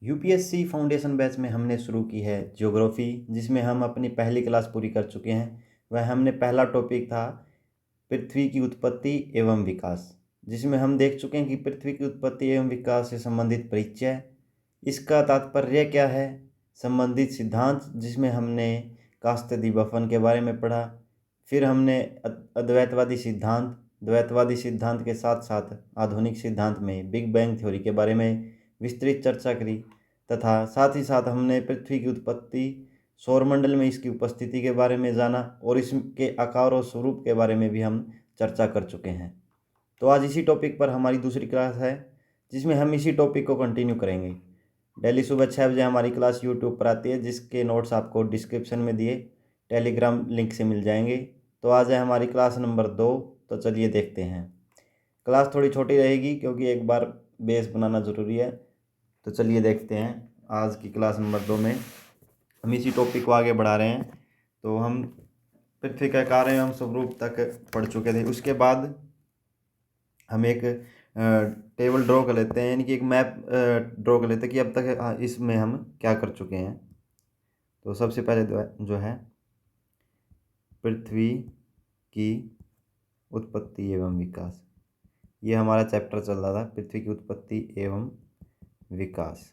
UPSC foundation batch में हमने शुरू की है ज्योग्राफी, जिसमें हम अपनी पहली क्लास पूरी कर चुके हैं। वह हमने पहला टॉपिक था पृथ्वी की उत्पत्ति एवं विकास, जिसमें हम देख चुके हैं कि पृथ्वी की उत्पत्ति एवं विकास से संबंधित परिचय, इसका तात्पर्य क्या है, संबंधित सिद्धांत, जिसमें हमने कास्तेदी बफन के बारे में पढ़ा। फिर हमने अद्वैतवादी सिद्धांत, द्वैतवादी सिद्धांत के साथ साथ आधुनिक सिद्धांत में बिग बैंग थ्योरी के बारे में विस्तृत चर्चा करी, तथा साथ ही साथ हमने पृथ्वी की उत्पत्ति, सौरमंडल में इसकी उपस्थिति के बारे में जाना और इसके आकार और स्वरूप के बारे में भी हम चर्चा कर चुके हैं। तो आज इसी टॉपिक पर हमारी दूसरी क्लास है, जिसमें हम इसी टॉपिक को कंटिन्यू करेंगे। डेली सुबह 6 बजे हमारी क्लास यूट्यूब पर आती है, जिसके नोट्स आपको डिस्क्रिप्शन में दिए टेलीग्राम लिंक से मिल जाएंगे। तो आज है हमारी क्लास नंबर 2। तो चलिए देखते हैं। क्लास थोड़ी छोटी रहेगी क्योंकि एक बार बेस बनाना ज़रूरी है। तो चलिए देखते हैं आज की क्लास नंबर 2 में हम इसी टॉपिक को आगे बढ़ा रहे हैं। तो हम पृथ्वी का आकार एवं स्वरूप तक पढ़ चुके थे। उसके बाद हम एक टेबल ड्रॉ कर लेते हैं, यानी कि एक मैप ड्रॉ कर लेते हैं कि अब तक इसमें हम क्या कर चुके हैं। तो सबसे पहले जो है पृथ्वी की उत्पत्ति एवं विकास, ये हमारा चैप्टर चल रहा था, पृथ्वी की उत्पत्ति एवं विकास।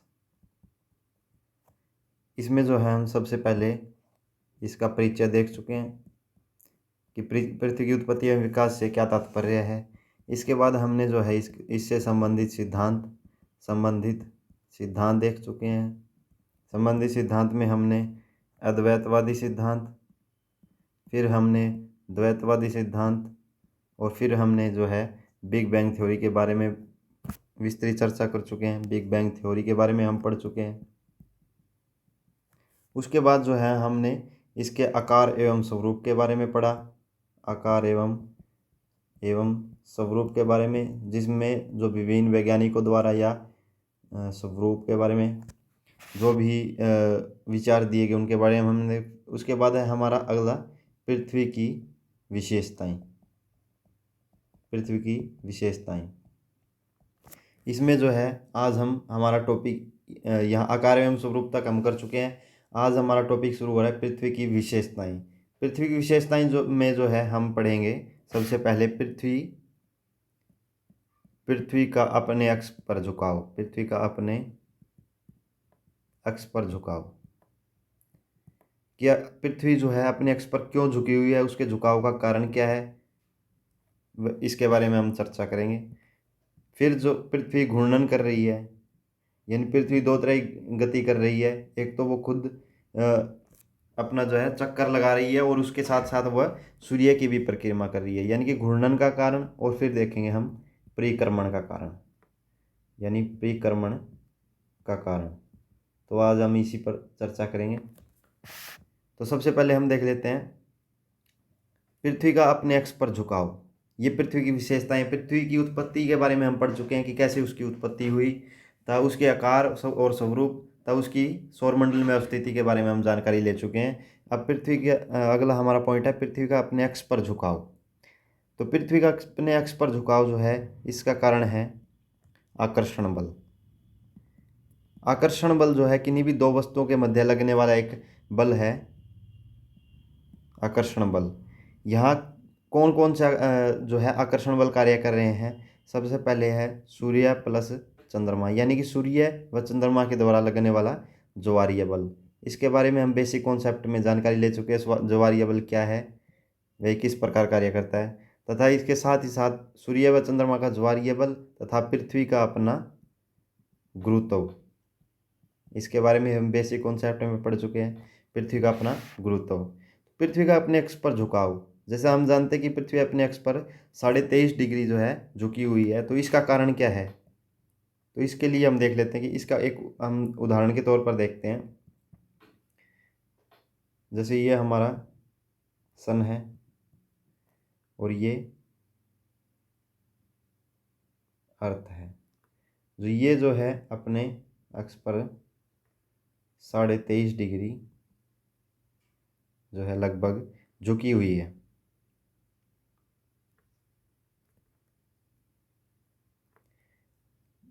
इसमें जो है हम सबसे पहले इसका परिचय देख चुके हैं कि पृथ्वी की उत्पत्ति एवं विकास से क्या तात्पर्य है। इसके बाद हमने जो है इससे संबंधित सिद्धांत देख चुके हैं। संबंधित सिद्धांत में हमने अद्वैतवादी सिद्धांत, फिर हमने द्वैतवादी सिद्धांत, और फिर हमने जो है बिग बैंग थ्योरी के बारे में विस्तृत चर्चा कर चुके हैं। बिग बैंग थ्योरी के बारे में हम पढ़ चुके हैं। उसके बाद जो है हमने इसके आकार एवं स्वरूप के बारे में पढ़ा, आकार एवं स्वरूप के बारे में, जिसमें जो विभिन्न वैज्ञानिकों द्वारा या स्वरूप के बारे में जो भी विचार दिए गए उनके बारे में हमने। उसके बाद है हमारा अगला पृथ्वी की विशेषताएं। पृथ्वी की विशेषताएं, इसमें जो है आज हम हमारा टॉपिक यहाँ आकार एवं स्वरूप तक हम कर चुके हैं। आज हमारा टॉपिक शुरू हो रहा है पृथ्वी की विशेषताएं। पृथ्वी की विशेषताएं जो है हम पढ़ेंगे सबसे पहले पृथ्वी का अपने अक्ष पर झुकाव। पृथ्वी का अपने अक्ष पर झुकाव, क्या पृथ्वी जो है अपने अक्ष पर क्यों झुकी हुई है, उसके झुकाव का कारण क्या है, इसके बारे में हम चर्चा करेंगे। फिर जो पृथ्वी घूर्णन कर रही है, यानी पृथ्वी दो तरह की गति कर रही है। एक तो वो खुद अपना जो है चक्कर लगा रही है, और उसके साथ साथ वह सूर्य की भी परिक्रमा कर रही है, यानी कि घूर्णन का कारण। और फिर देखेंगे हम परिक्रमण का कारण, यानी परिक्रमण का कारण। तो आज हम इसी पर चर्चा करेंगे। तो सबसे पहले हम देख लेते हैं पृथ्वी का अपने अक्ष पर झुकाव। ये पृथ्वी की विशेषताएं। पृथ्वी की उत्पत्ति के बारे में हम पढ़ चुके हैं कि कैसे उसकी उत्पत्ति हुई, तथा उसके आकार और स्वरूप, तथा उसकी सौरमंडल में अवस्थिति के बारे में हम जानकारी ले चुके हैं। अब पृथ्वी के अगला हमारा पॉइंट है पृथ्वी का अपने अक्ष पर झुकाव। तो पृथ्वी का अपने अक्ष पर झुकाव जो है, इसका कारण है आकर्षण बल। आकर्षण बल जो है किन्हीं भी दो वस्तुओं के मध्य लगने वाला एक बल है, आकर्षण बल। यहाँ कौन कौन सा जो है आकर्षण बल कार्य कर रहे हैं। सबसे पहले है सूर्य प्लस चंद्रमा, यानी कि सूर्य व चंद्रमा के द्वारा लगने वाला ज्वारीय बल। इसके बारे में हम बेसिक कॉन्सेप्ट में जानकारी ले चुके हैं। ज्वारीय बल क्या है, वह किस प्रकार कार्य करता है, तथा इसके साथ ही साथ सूर्य व चंद्रमा का ज्वारीय बल तथा पृथ्वी का अपना गुरुत्व, इसके बारे में हम बेसिक कॉन्सेप्ट में पढ़ चुके हैं। पृथ्वी का अपना गुरुत्व, पृथ्वी का अपने अक्ष पर झुकाव। जैसे हम जानते हैं कि पृथ्वी अपने अक्ष पर 23.5 डिग्री जो है झुकी हुई है, तो इसका कारण क्या है। तो इसके लिए हम देख लेते हैं कि इसका एक हम उदाहरण के तौर पर देखते हैं। जैसे ये हमारा सन है और ये अर्थ है, जो ये जो है अपने अक्ष पर 23.5 डिग्री जो है लगभग झुकी हुई है।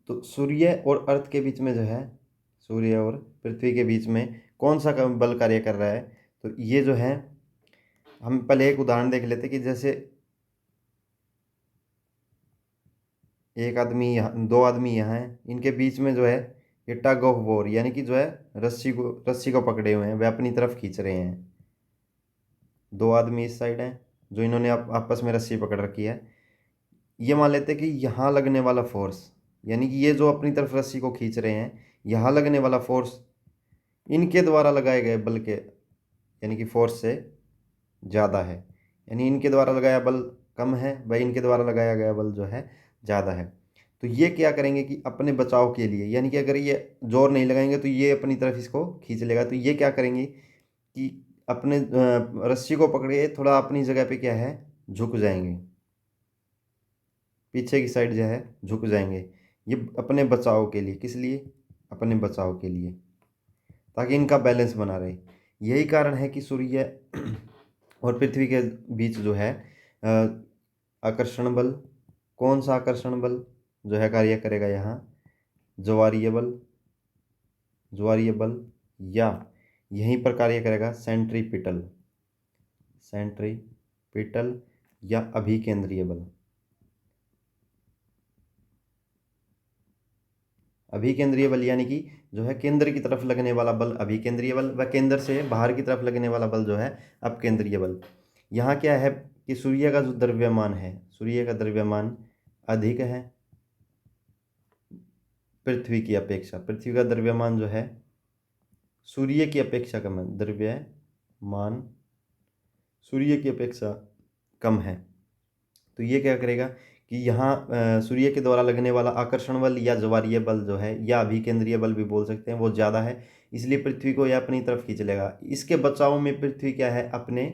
तो सूर्य और अर्थ के बीच में जो है सूर्य और पृथ्वी के बीच में कौन सा बल कार्य कर रहा है। तो ये जो है, हम पहले एक उदाहरण देख लेते कि जैसे एक आदमी यहाँ, दो आदमी यहाँ हैं, इनके बीच में जो है ये टग ऑफ वॉर, यानी कि जो है रस्सी को पकड़े हुए हैं, वे अपनी तरफ खींच रहे हैं। दो आदमी इस साइड हैं जो इन्होंने आपस में रस्सी पकड़ रखी है। ये मान लेते हैं कि यहाँ लगने वाला फोर्स, यानी कि ये जो अपनी तरफ रस्सी को खींच रहे हैं, यहाँ लगने वाला फोर्स इनके द्वारा लगाए गए बल के, यानी कि फोर्स से ज़्यादा है। यानी इनके द्वारा लगाया बल कम है, वही इनके द्वारा लगाया गया बल जो है ज़्यादा है। तो ये क्या करेंगे कि अपने बचाव के लिए, यानी कि अगर ये जोर नहीं लगाएंगे तो ये अपनी तरफ इसको खींच लेगा। तो ये क्या करेंगे कि अपने रस्सी को पकड़े थोड़ा अपनी जगह पे क्या है, झुक जाएंगे, पीछे की साइड जो है झुक जाएंगे। ये अपने बचाव के लिए, किस लिए, अपने बचाव के लिए, ताकि इनका बैलेंस बना रहे। यही कारण है कि सूर्य और पृथ्वी के बीच जो है आकर्षण बल, कौन सा आकर्षण बल जो है कार्य करेगा यहाँ, ज्वारीय बल, ज्वारीय बल, या यहीं पर कार्य करेगा सेंट्रीपिटल, सेंट्रीपिटल या अभिकेंद्रीय बल। अभिकेंद्रीय बल यानी कि जो है केंद्र की तरफ लगने वाला बल अभिकेंद्रीय बल, व केंद्र से बाहर की तरफ लगने वाला बल जो है अपकेंद्रीय बल। यहाँ क्या है कि सूर्य का जो द्रव्यमान है, सूर्य का द्रव्यमान अधिक है पृथ्वी की अपेक्षा। पृथ्वी का द्रव्यमान जो है सूर्य की अपेक्षा कम है, द्रव्यमान सूर्य की अपेक्षा कम है। तो ये क्या करेगा कि यहाँ सूर्य के द्वारा लगने वाला आकर्षण बल या ज्वारीय बल जो है, या अभिकेंद्रीय बल भी बोल सकते हैं, वो ज़्यादा है, इसलिए पृथ्वी को यह अपनी तरफ खींच लेगा। इसके बचाव में पृथ्वी क्या है, अपने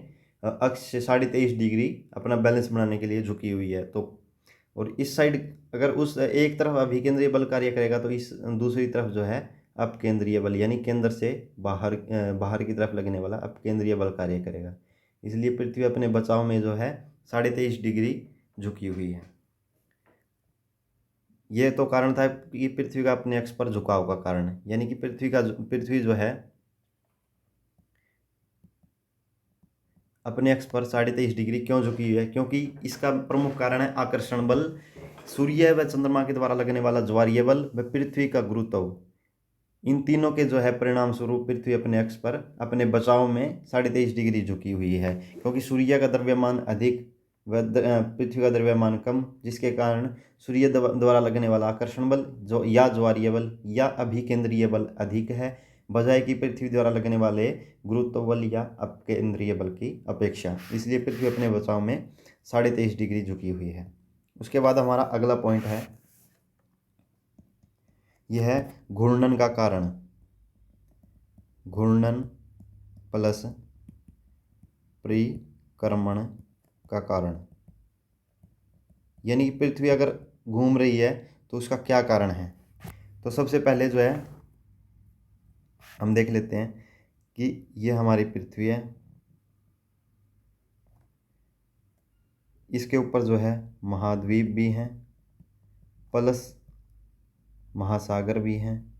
अक्ष से 23.5 डिग्री अपना बैलेंस बनाने के लिए झुकी हुई है। तो और इस साइड अगर उस एक तरफ अभिकेंद्रीय बल कार्य करेगा तो इस दूसरी तरफ जो है अपकेंद्रीय बल, यानी केंद्र से बाहर की तरफ लगने वाला अपकेंद्रीय बल कार्य करेगा। इसलिए पृथ्वी अपने बचाव में जो है 23.5 डिग्री झुकी हुई है। ये तो कारण था कि पृथ्वी का अपने अक्ष पर झुकाव का कारण है, यानी कि पृथ्वी जो है अपने अक्ष पर 23.5 डिग्री क्यों झुकी हुई है, क्योंकि इसका प्रमुख कारण है आकर्षण बल, सूर्य व चंद्रमा के द्वारा लगने वाला ज्वारीय बल व पृथ्वी का गुरुत्व। इन तीनों के जो है परिणाम स्वरूप पृथ्वी अपने अक्ष पर अपने बचाव में 23.5 डिग्री झुकी हुई है, क्योंकि सूर्य का द्रव्यमान अधिक व पृथ्वी का द्रव्यमान कम, जिसके कारण सूर्य द्वारा लगने वाला आकर्षण बल जो या ज्वारीय बल या अभिकेंद्रीय बल अधिक है, बजाय कि पृथ्वी द्वारा लगने वाले गुरुत्व बल या अपकेंद्रीय बल की अपेक्षा। इसलिए पृथ्वी अपने बचाव में 23.5 डिग्री झुकी हुई है। उसके बाद हमारा अगला पॉइंट है, यह है घूर्णन का कारण, घूर्णन प्लस परिक्रमण का कारण। यानी कि पृथ्वी अगर घूम रही है तो उसका क्या कारण है। तो सबसे पहले जो है हम देख लेते हैं कि ये हमारी पृथ्वी है, इसके ऊपर जो है महाद्वीप भी हैं प्लस महासागर भी हैं,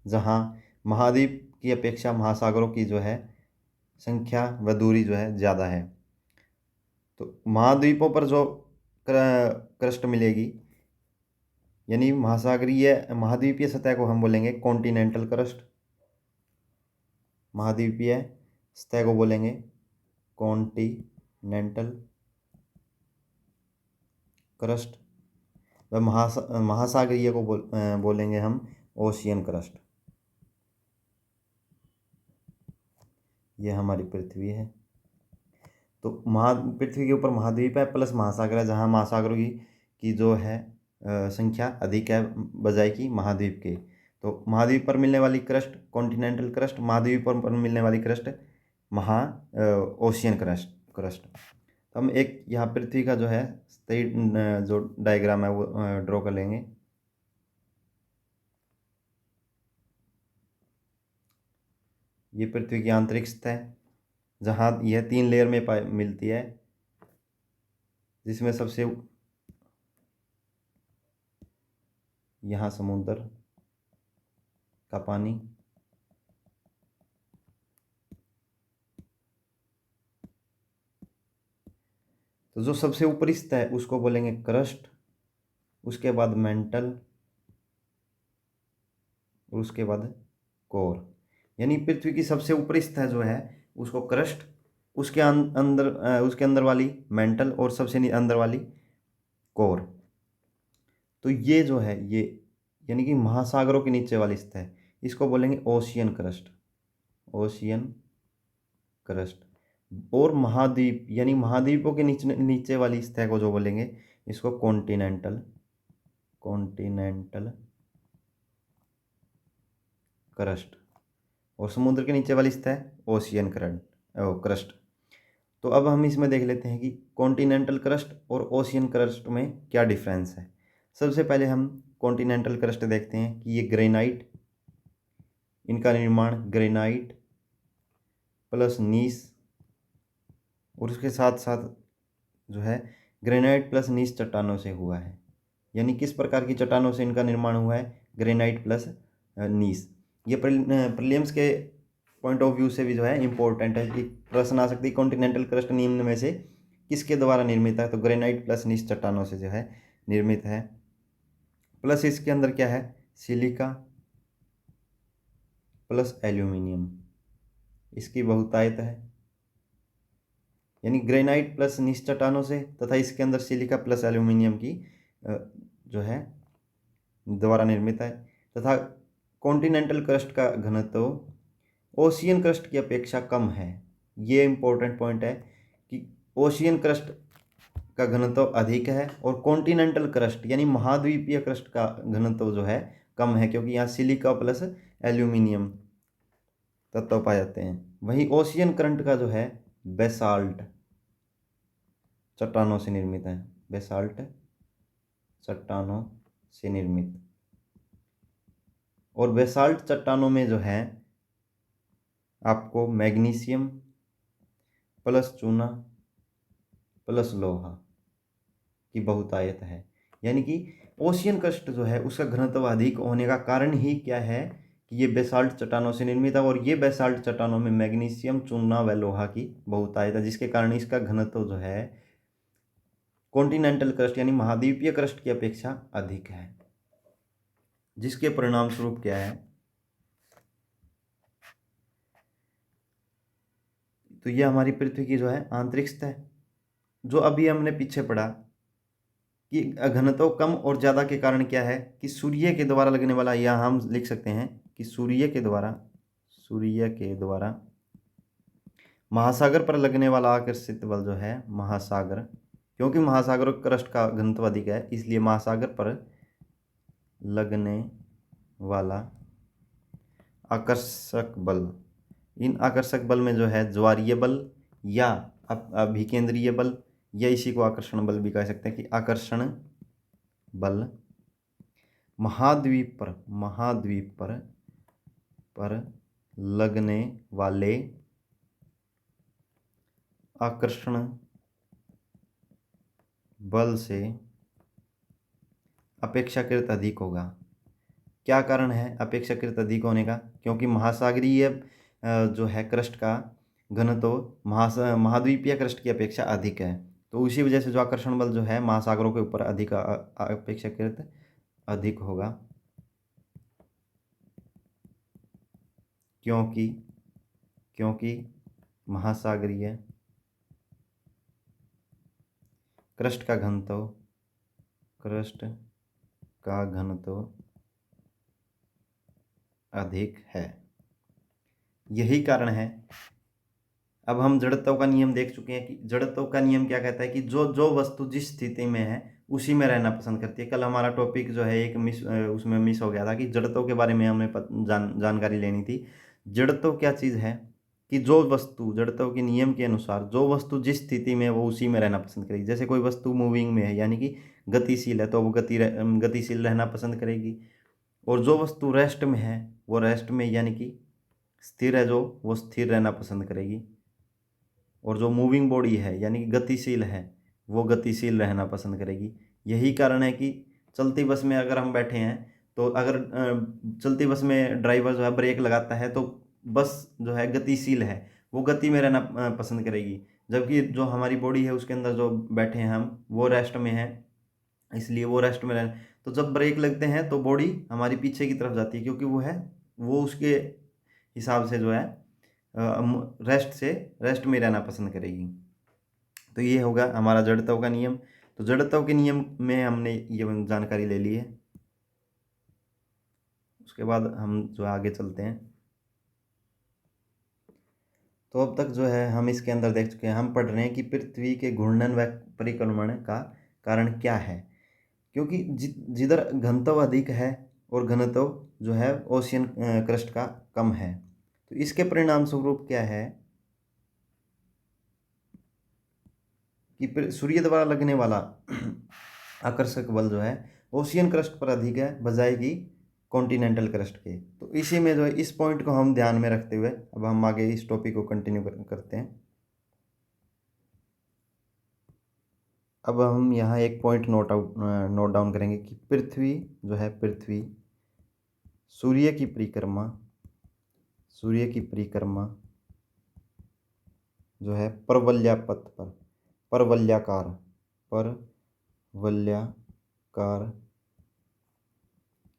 जहाँ महाद्वीप की अपेक्षा महासागरों की जो है संख्या व दूरी जो है ज़्यादा है। तो महाद्वीपों पर जो क्रस्ट मिलेगी, यानी महाद्वीपीय सतह को हम बोलेंगे कॉन्टिनेंटल क्रस्ट, महाद्वीपीय सतह को बोलेंगे कॉन्टिनेंटल क्रस्ट, व महासागरीय को बोलेंगे हम ओशियन क्रस्ट। ये हमारी पृथ्वी है। तो पृथ्वी के ऊपर महाद्वीप है प्लस महासागर है, जहाँ महासागरों की जो है संख्या अधिक है बजाय कि महाद्वीप के। तो महाद्वीप पर मिलने वाली क्रस्ट कॉन्टिनेंटल क्रस्ट, महाद्वीप पर मिलने वाली क्रस्ट महा ओशियन क्रस्ट। तो हम एक यहाँ पृथ्वी का जो है सही जो डायग्राम है वो ड्रॉ कर लेंगे। ये पृथ्वी की आंतरिक सतह, जहाँ यह 3 लेयर में मिलती है, जिसमें सबसे यहाँ समुद्र का पानी, तो जो सबसे ऊपरी सतह है उसको बोलेंगे क्रस्ट, उसके बाद मेंटल और उसके बाद कोर। यानी पृथ्वी की सबसे ऊपरी सतह जो है उसको क्रस्ट, उसके अंदर वाली मेंटल और सबसे अंदर वाली कोर। तो ये जो है ये यानी कि महासागरों के नीचे वाली सतह, इसको बोलेंगे ओशियन क्रस्ट, ओशियन क्रस्ट। और महाद्वीप यानी महाद्वीपों के नीचे नीचे वाली सतह को जो बोलेंगे इसको कॉन्टिनेंटल, कॉन्टिनेंटल क्रस्ट। और समुद्र के नीचे वाली सतह ओशियन क्रस्ट। तो अब हम इसमें देख लेते हैं कि कॉन्टिनेंटल क्रस्ट और ओशियन क्रस्ट में क्या डिफरेंस है। सबसे पहले हम कॉन्टिनेंटल क्रस्ट देखते हैं कि ये ग्रेनाइट, इनका निर्माण ग्रेनाइट प्लस नीस और उसके साथ साथ जो है ग्रेनाइट प्लस नीस चट्टानों से हुआ है। यानी किस प्रकार की चट्टानों से इनका निर्माण हुआ है, ग्रेनाइट प्लस नीस। ये प्रीलिम्स के पॉइंट ऑफ व्यू से भी जो है इंपॉर्टेंट है कि प्रश्न आ सकती है कॉन्टिनेंटल क्रस्ट निम्न में से किसके द्वारा निर्मित है, तो ग्रेनाइट प्लस नीस चट्टानों से जो है निर्मित है। प्लस इसके अंदर क्या है, सिलिका प्लस एल्यूमिनियम, इसकी बहुतायत है। यानी ग्रेनाइट प्लस नीस चट्टानों से तथा इसके अंदर सिलिका प्लस एल्यूमिनियम की जो है द्वारा निर्मित है। तथा कॉन्टिनेंटल क्रस्ट का घनत्व ओशियन क्रस्ट की अपेक्षा कम है। ये इंपॉर्टेंट पॉइंट है कि ओशियन क्रस्ट का घनत्व अधिक है और कॉन्टिनेंटल क्रस्ट यानी महाद्वीपीय क्रस्ट का घनत्व जो है कम है, क्योंकि यहाँ सिलिका प्लस एल्यूमिनियम तत्व पाए जाते हैं। वहीं ओशियन करंट का जो है बेसाल्ट चट्टानों से निर्मित है, बेसाल्ट चट्टानों से निर्मित। और बेसाल्ट चट्टानों में जो है आपको मैग्नीशियम प्लस चूना प्लस लोहा की बहुतायत है। यानी कि ओशियन क्रस्ट जो है उसका घनत्व अधिक होने का कारण ही क्या है कि ये बेसाल्ट चट्टानों से निर्मित है, और ये बेसाल्ट चट्टानों में मैग्नीशियम चूना व लोहा की बहुतायत है, जिसके कारण इसका घनत्व जो है कॉन्टिनेंटल क्रस्ट यानी महाद्वीपीय क्रस्ट की अपेक्षा अधिक है। जिसके परिणाम स्वरूप क्या है, तो ये हमारी पृथ्वी की जो है आंतरिक सतह, जो अभी हमने पीछे पढ़ा कि घनत्व कम और ज़्यादा के कारण क्या है कि सूर्य के द्वारा लगने वाला, या हम लिख सकते हैं कि सूर्य के द्वारा महासागर पर लगने वाला आकर्षित बल जो है महासागर, क्योंकि महासागर क्रस्ट का घनत्व अधिक है इसलिए महासागर पर लगने वाला आकर्षक बल, इन आकर्षक बल में जो है ज्वारीय बल या अभिकेंद्रीय बल, या इसी को आकर्षण बल भी कह सकते हैं कि आकर्षण बल महाद्वीप पर लगने वाले आकर्षण बल से अपेक्षाकृत अधिक होगा। क्या कारण है अपेक्षाकृत अधिक होने का, क्योंकि महासागरीय जो है क्रस्ट का घनत्व महाद्वीपीय क्रस्ट की अपेक्षा अधिक है, तो उसी वजह से जो आकर्षण बल जो है महासागरों के ऊपर अधिक अपेक्षाकृत अधिक होगा, क्योंकि महासागरीय क्रस्ट का घनत्व अधिक है। यही कारण है। अब हम जड़त्व का नियम देख चुके हैं कि जड़त्व का नियम क्या कहता है कि जो वस्तु जिस स्थिति में है उसी में रहना पसंद करती है। कल हमारा टॉपिक जो है एक उसमें मिस हो गया था कि जड़त्व के बारे में हमें जानकारी लेनी थी। जड़त्व क्या चीज़ है कि जो वस्तु जड़त्व के नियम के अनुसार जो वस्तु जिस स्थिति में है वो उसी में रहना पसंद करेगी। जैसे कोई वस्तु मूविंग में है यानी कि गतिशील है तो वो गतिशील रहना पसंद करेगी, और जो वस्तु रेस्ट में है वो रेस्ट में यानी कि स्थिर है जो वो स्थिर रहना पसंद करेगी, और जो मूविंग बॉडी है यानी कि गतिशील है वो गतिशील रहना पसंद करेगी। यही कारण है कि चलती बस में अगर हम बैठे हैं तो अगर चलती बस में ड्राइवर जो है ब्रेक लगाता है तो बस जो है गतिशील है, वो गति में रहना पसंद करेगी, जबकि जो हमारी बॉडी है उसके अंदर जो बैठे हैं हम वो रेस्ट में है, इसलिए वो रेस्ट में रहना। तो जब ब्रेक लगते हैं तो बॉडी हमारी पीछे की तरफ जाती है, क्योंकि वो उसके हिसाब से जो है रेस्ट में रहना पसंद करेगी। तो ये होगा हमारा जड़त्व का नियम। तो जड़त्व के नियम में हमने ये जानकारी ले ली है। उसके बाद हम जो आगे चलते हैं। तो अब तक जो है हम इसके अंदर देख चुके हैं, हम पढ़ रहे हैं कि पृथ्वी के घूर्णन व परिक्रमण का कारण क्या है। क्योंकि जिधर घनत्व अधिक है और घनत्व जो है ओशियन क्रस्ट का कम है, तो इसके परिणाम स्वरूप क्या है कि सूर्य द्वारा लगने वाला आकर्षक बल जो है ओशियन क्रस्ट पर अधिक है बजाय कि कॉन्टिनेंटल क्रस्ट के। तो इसी में जो है इस पॉइंट को हम ध्यान में रखते हुए अब हम आगे इस टॉपिक को कंटिन्यू करते हैं। अब हम यहाँ एक पॉइंट नोट डाउन करेंगे कि पृथ्वी जो है, पृथ्वी सूर्य की जो है परवलयाकार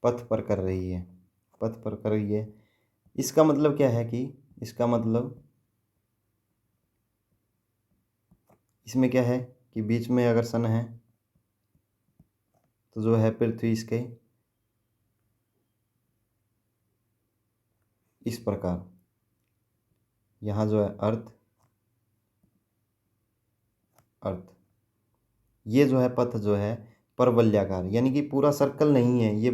पथ पर कर रही है। इसका मतलब क्या है कि इसका मतलब इसमें क्या है कि बीच में अगर सन है तो जो है पृथ्वी इसके इस प्रकार, यहाँ जो है अर्थ ये जो है पथ जो है परवलयाकार, यानी कि पूरा सर्कल नहीं है, ये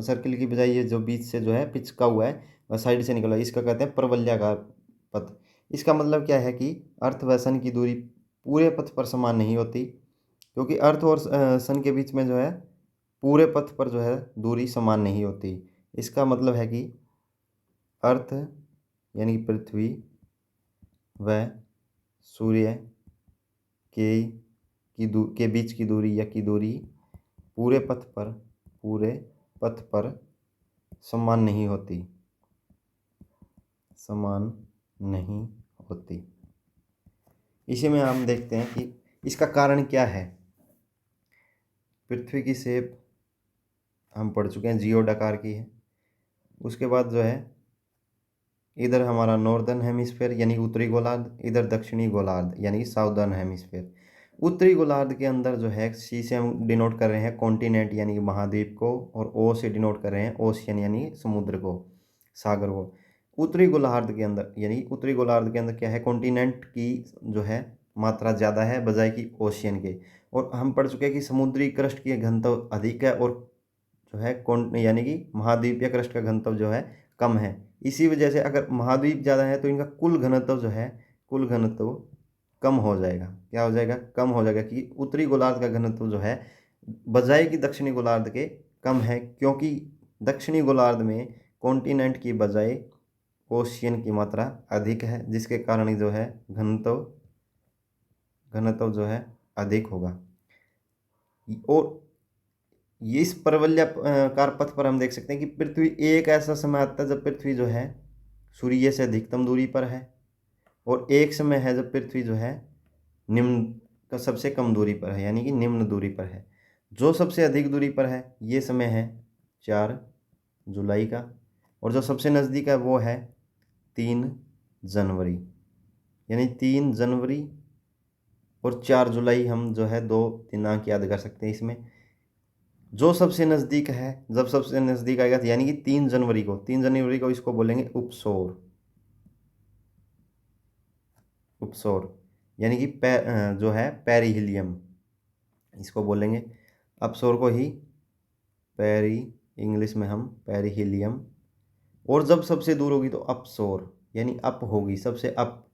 सर्कल की बजाय ये जो बीच से जो है पिचका हुआ है वह साइड से निकला, इसका कहते हैं परवलयाकार पथ। इसका मतलब क्या है कि अर्थ व सन की दूरी पूरे पथ पर समान नहीं होती, क्योंकि अर्थ और सन के बीच में जो है पूरे पथ पर जो है दूरी समान नहीं होती। इसका मतलब है कि अर्थ यानी पृथ्वी व सूर्य के बीच की दूरी या की दूरी पूरे पथ पर समान नहीं होती। इसी में हम देखते हैं कि इसका कारण क्या है। पृथ्वी की शेप हम पढ़ चुके हैं, जियोडाकार की है। उसके बाद जो है इधर हमारा नॉर्दर्न हेमिस्फेयर यानी उत्तरी गोलार्ध, इधर दक्षिणी गोलार्ध यानी कि साउदर्न हेमिस्फेयर। उत्तरी गोलार्ध के अंदर जो है सी से हम डिनोट कर रहे हैं कॉन्टिनेंट यानी कि महाद्वीप को, और ओ से डिनोट कर रहे हैं ओशियन यानी समुद्र को, सागर को। उत्तरी गोलार्ध के अंदर क्या है, कॉन्टिनेंट की जो है मात्रा ज़्यादा है बजाय कि ओशियन के। और हम पढ़ चुके हैं कि समुद्री क्रस्ट की घनत्व अधिक है और जो है यानी कि महाद्वीपीय क्रस्ट का घनत्व जो है कम है। इसी वजह से अगर महाद्वीप ज़्यादा है तो इनका कुल घनत्व कम हो जाएगा। क्या हो जाएगा? कम हो जाएगा, कि उत्तरी गोलार्ध का घनत्व जो है बजाय कि दक्षिणी गोलार्ध के कम है, क्योंकि दक्षिणी गोलार्ध में कॉन्टिनेंट की बजाय ओशियन की मात्रा अधिक है, जिसके कारण जो है घनत्व जो है अधिक होगा। और ये इस परवलयाकार पथ पर हम देख सकते हैं कि पृथ्वी एक ऐसा समय आता है जब पृथ्वी जो है सूर्य से अधिकतम दूरी पर है, और एक समय है जब पृथ्वी जो है निम्न का सबसे कम दूरी पर है, यानी कि निम्न दूरी पर है। जो सबसे अधिक दूरी पर है ये समय है 4 जुलाई का, और जो सबसे नज़दीक है वो है 3 जनवरी, यानी 3 जनवरी और 4 जुलाई हम जो है 2 दिनांक याद कर सकते हैं इसमें। जो सबसे नज़दीक है, जब सबसे नज़दीक आएगा यानी कि 3 जनवरी को इसको बोलेंगे उपसौर, यानी कि जो है पेरिहिलियम इसको बोलेंगे। अपसौर को ही इंग्लिश में हम पेरिहिलियम। और जब सबसे दूर होगी तो अपसौर, यानी अप होगी, सबसे अप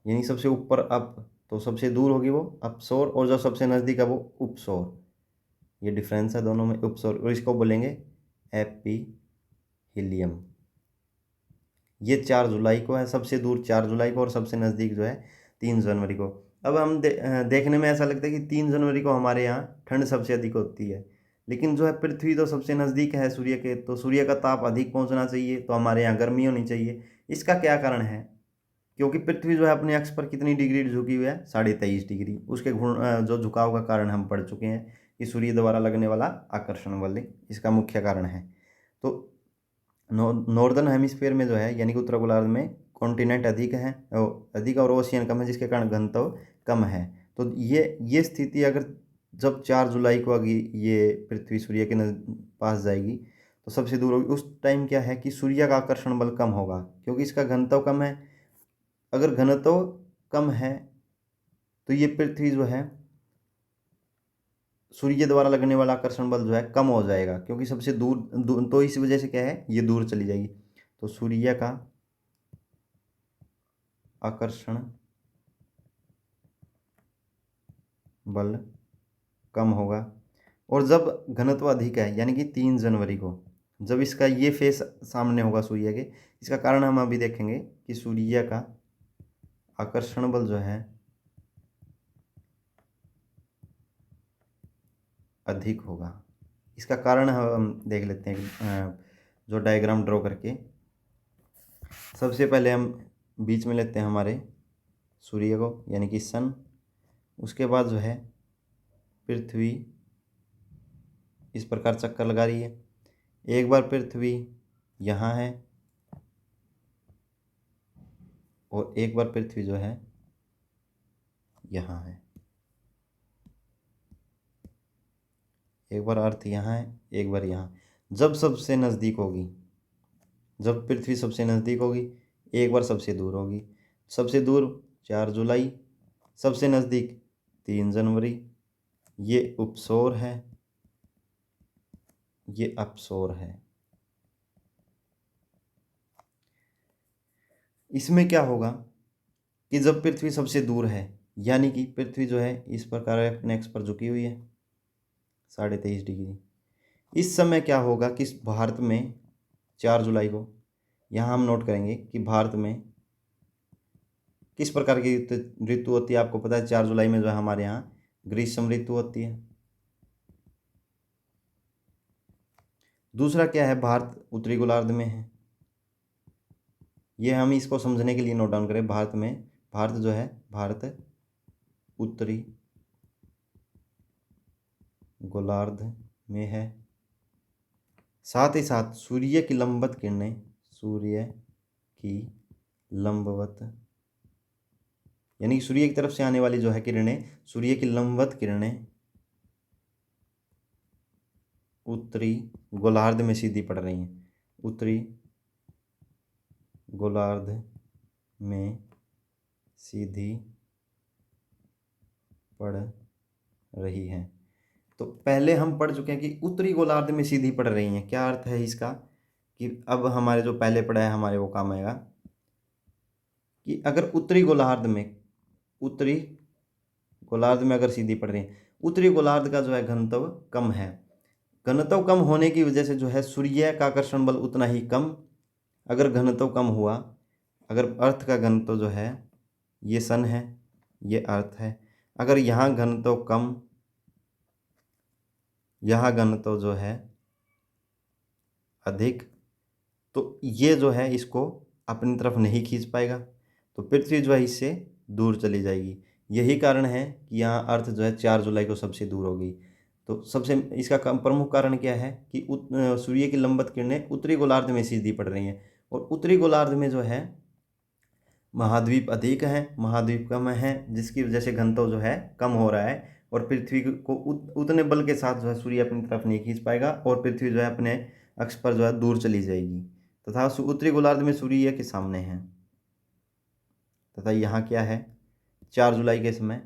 यानी सबसे ऊपर अप, तो सबसे दूर होगी वो अपसौर, और जो सबसे नज़दीक है वो उपसौर। ये डिफरेंस है दोनों में, उपसौर, और इसको बोलेंगे एपीहिलियम। ये 4 जुलाई को है, सबसे दूर 4 जुलाई को, और सबसे नज़दीक जो है 3 जनवरी को। अब हम देखने में ऐसा लगता है कि 3 जनवरी को हमारे यहाँ ठंड सबसे अधिक होती है, लेकिन जो है पृथ्वी तो सबसे नज़दीक है सूर्य के, तो सूर्य का ताप अधिक पहुंचना चाहिए, तो हमारे यहाँ गर्मी होनी चाहिए। इसका क्या कारण है? क्योंकि पृथ्वी जो है अपने अक्ष पर कितनी डिग्री झुकी हुई है? 23.5 डिग्री। उसके जो झुकाव का कारण हम पढ़ चुके हैं कि सूर्य द्वारा लगने वाला आकर्षण बल इसका मुख्य कारण है। तो नॉर्दर्न हेमिस्फीयर में जो है यानी कि उत्तर गोलार्ध में कॉन्टिनेंट अधिक है, अधिक और ओशियन कम है, जिसके कारण घनत्व कम है। तो ये स्थिति अगर जब 4 जुलाई को अभी ये पृथ्वी सूर्य के पास जाएगी तो सबसे दूर होगी, उस टाइम क्या है कि सूर्य का आकर्षण बल कम होगा क्योंकि इसका घनत्व कम है। अगर घनत्व कम है तो ये पृथ्वी जो है सूर्य द्वारा लगने वाला आकर्षण बल जो है कम हो जाएगा, क्योंकि सबसे दूर तो इस वजह से क्या है ये दूर चली जाएगी। तो सूर्य का आकर्षण बल कम होगा। और जब घनत्व अधिक है यानी कि 3 जनवरी को जब इसका ये फेस सामने होगा सूर्य के, इसका कारण हम अभी देखेंगे कि सूर्य का आकर्षण बल जो है अधिक होगा। इसका कारण हम देख लेते हैं जो डायग्राम ड्रॉ करके। सबसे पहले हम बीच में लेते हैं हमारे सूर्य को यानी कि सन। उसके बाद जो है पृथ्वी इस प्रकार चक्कर लगा रही है। एक बार पृथ्वी यहाँ है और एक बार पृथ्वी जो है यहाँ है। एक बार अर्थ यहाँ है, एक बार यहाँ। जब सबसे नज़दीक होगी, जब पृथ्वी सबसे नज़दीक होगी, एक बार सबसे दूर होगी। सबसे दूर 4 जुलाई, सबसे नज़दीक 3 जनवरी। ये उपसौर है, ये अपसौर है। इसमें क्या होगा कि जब पृथ्वी सबसे दूर है यानी कि पृथ्वी जो है इस प्रकार अपने एक्स पर झुकी हुई है 23.5 डिग्री। इस समय क्या होगा कि भारत में 4 जुलाई को यहाँ हम नोट करेंगे कि भारत में किस प्रकार की ऋतु होती है। आपको पता है 4 जुलाई में जो है हमारे यहाँ ग्रीष्म ऋतु होती है। दूसरा क्या है, भारत उत्तरी गोलार्ध में है। ये हम इसको समझने के लिए नोट डाउन करें। भारत जो है भारत उत्तरी गोलार्ध में है। साथ ही साथ सूर्य की लंबवत किरणें, सूर्य की लंबवत यानी कि सूर्य की तरफ से आने वाली जो है किरणें, सूर्य की लंबवत किरणें उत्तरी गोलार्ध में सीधी पड़ रही हैं। उत्तरी गोलार्ध में सीधी पड़ रही हैं। तो पहले हम पढ़ चुके हैं कि उत्तरी गोलार्ध में सीधी पड़ रही हैं। क्या अर्थ है इसका कि अब हमारे जो पहले पढ़ा है हमारे वो काम आएगा कि अगर उत्तरी गोलार्ध में अगर सीधी पड़ रही है, उत्तरी गोलार्ध का जो है घनत्व कम है। घनत्व कम होने की वजह से जो है सूर्य का आकर्षण बल उतना ही कम। अगर घनत्व कम हुआ, अगर अर्थ का घनत्व जो है ये सन है, ये अर्थ है, अगर यहाँ घनत्व कम, यहाँ घनत्व जो है अधिक, तो ये जो है इसको अपनी तरफ नहीं खींच पाएगा, तो पृथ्वी जो है इससे दूर चली जाएगी। यही कारण है कि यहाँ अर्थ जो है 4 जुलाई को सबसे दूर होगी। तो सबसे इसका प्रमुख कारण क्या है कि सूर्य की लंबवत किरणें उत्तरी गोलार्ध में सीधी पड़ रही हैं, और उत्तरी गोलार्ध में जो है महाद्वीप अधिक हैं, महाद्वीप कम है, जिसकी वजह से घनत्व जो है कम हो रहा है, और पृथ्वी को उतने बल के साथ जो है सूर्य अपनी तरफ नहीं खींच पाएगा, और पृथ्वी जो है अपने अक्ष पर जो है दूर चली जाएगी तथा उत्तरी गोलार्ध में सूर्य के सामने है। तथा यहाँ क्या है, 4 जुलाई के समय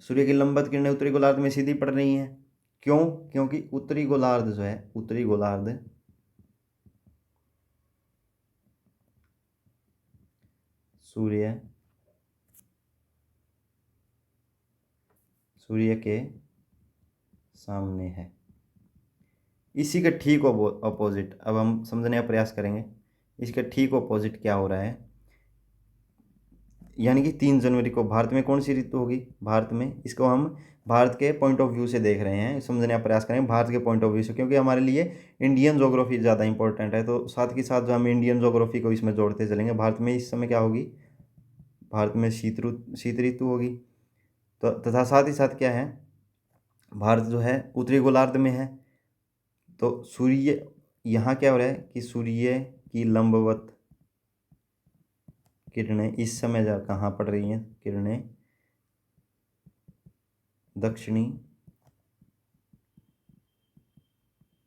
सूर्य की लंबवत किरणें उत्तरी गोलार्ध में सीधी पड़ रही हैं। क्यों? क्योंकि उत्तरी गोलार्ध जो है सूर्य के सामने है। इसी के ठीक अपोजिट अब हम समझने का प्रयास करेंगे। इसके ठीक अपोजिट क्या हो रहा है, यानी कि 3 जनवरी को भारत में कौन सी ऋतु होगी? भारत में, इसको हम भारत के पॉइंट ऑफ व्यू से देख रहे हैं, समझने का प्रयास करेंगे भारत के पॉइंट ऑफ व्यू से, क्योंकि हमारे लिए इंडियन ज्योग्राफी ज़्यादा इंपॉर्टेंट है। तो साथ के साथ जो हम इंडियन ज्योग्राफी को इसमें जोड़ते चलेंगे। भारत में इस समय क्या होगी? भारत में शीत ऋतु होगी। तो तथा साथ ही साथ क्या है, भारत जो है उत्तरी गोलार्ध में है। तो सूर्य यहाँ क्या हो रहा है कि सूर्य की लंबवत किरणें इस समय कहाँ पड़ रही हैं? किरणें दक्षिणी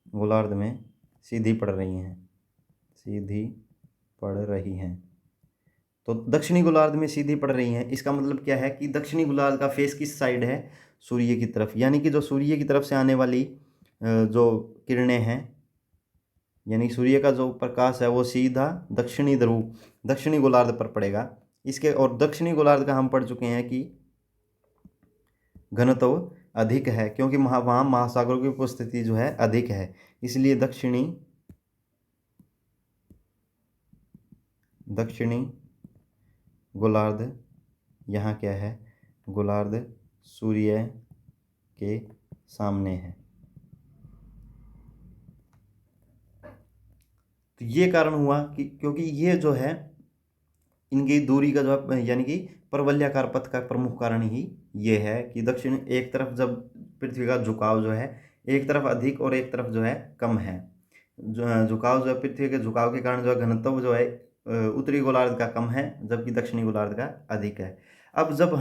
गोलार्ध में सीधी पड़ रही हैं, सीधी पड़ रही हैं। तो दक्षिणी गोलार्ध में सीधी पड़ रही हैं, इसका मतलब क्या है कि दक्षिणी गोलार्ध का फेस किस साइड है? सूर्य की तरफ। यानी कि जो सूर्य की तरफ से आने वाली जो किरणें हैं, यानी सूर्य का जो प्रकाश है वो सीधा दक्षिणी ध्रुव, दक्षिणी गोलार्ध पर पड़ेगा। इसके और दक्षिणी गोलार्ध का हम पढ़ चुके हैं कि घनत्व अधिक है, क्योंकि वहाँ महासागरों की उपस्थिति जो है अधिक है, इसलिए दक्षिणी गोलार्ध यहाँ क्या है? गोलार्ध सूर्य के सामने है। तो ये कारण हुआ कि क्योंकि ये जो है इनकी दूरी का जो है, यानी कि परवलयाकार पथ का प्रमुख कारण ही ये है कि दक्षिण एक तरफ जब पृथ्वी का झुकाव जो है एक तरफ अधिक और एक तरफ जो है कम है, झुकाव जो है पृथ्वी के झुकाव के कारण जो है घनत्व जो है उत्तरी गोलार्ध का कम है, जबकि दक्षिणी गोलार्ध का अधिक है। अब जब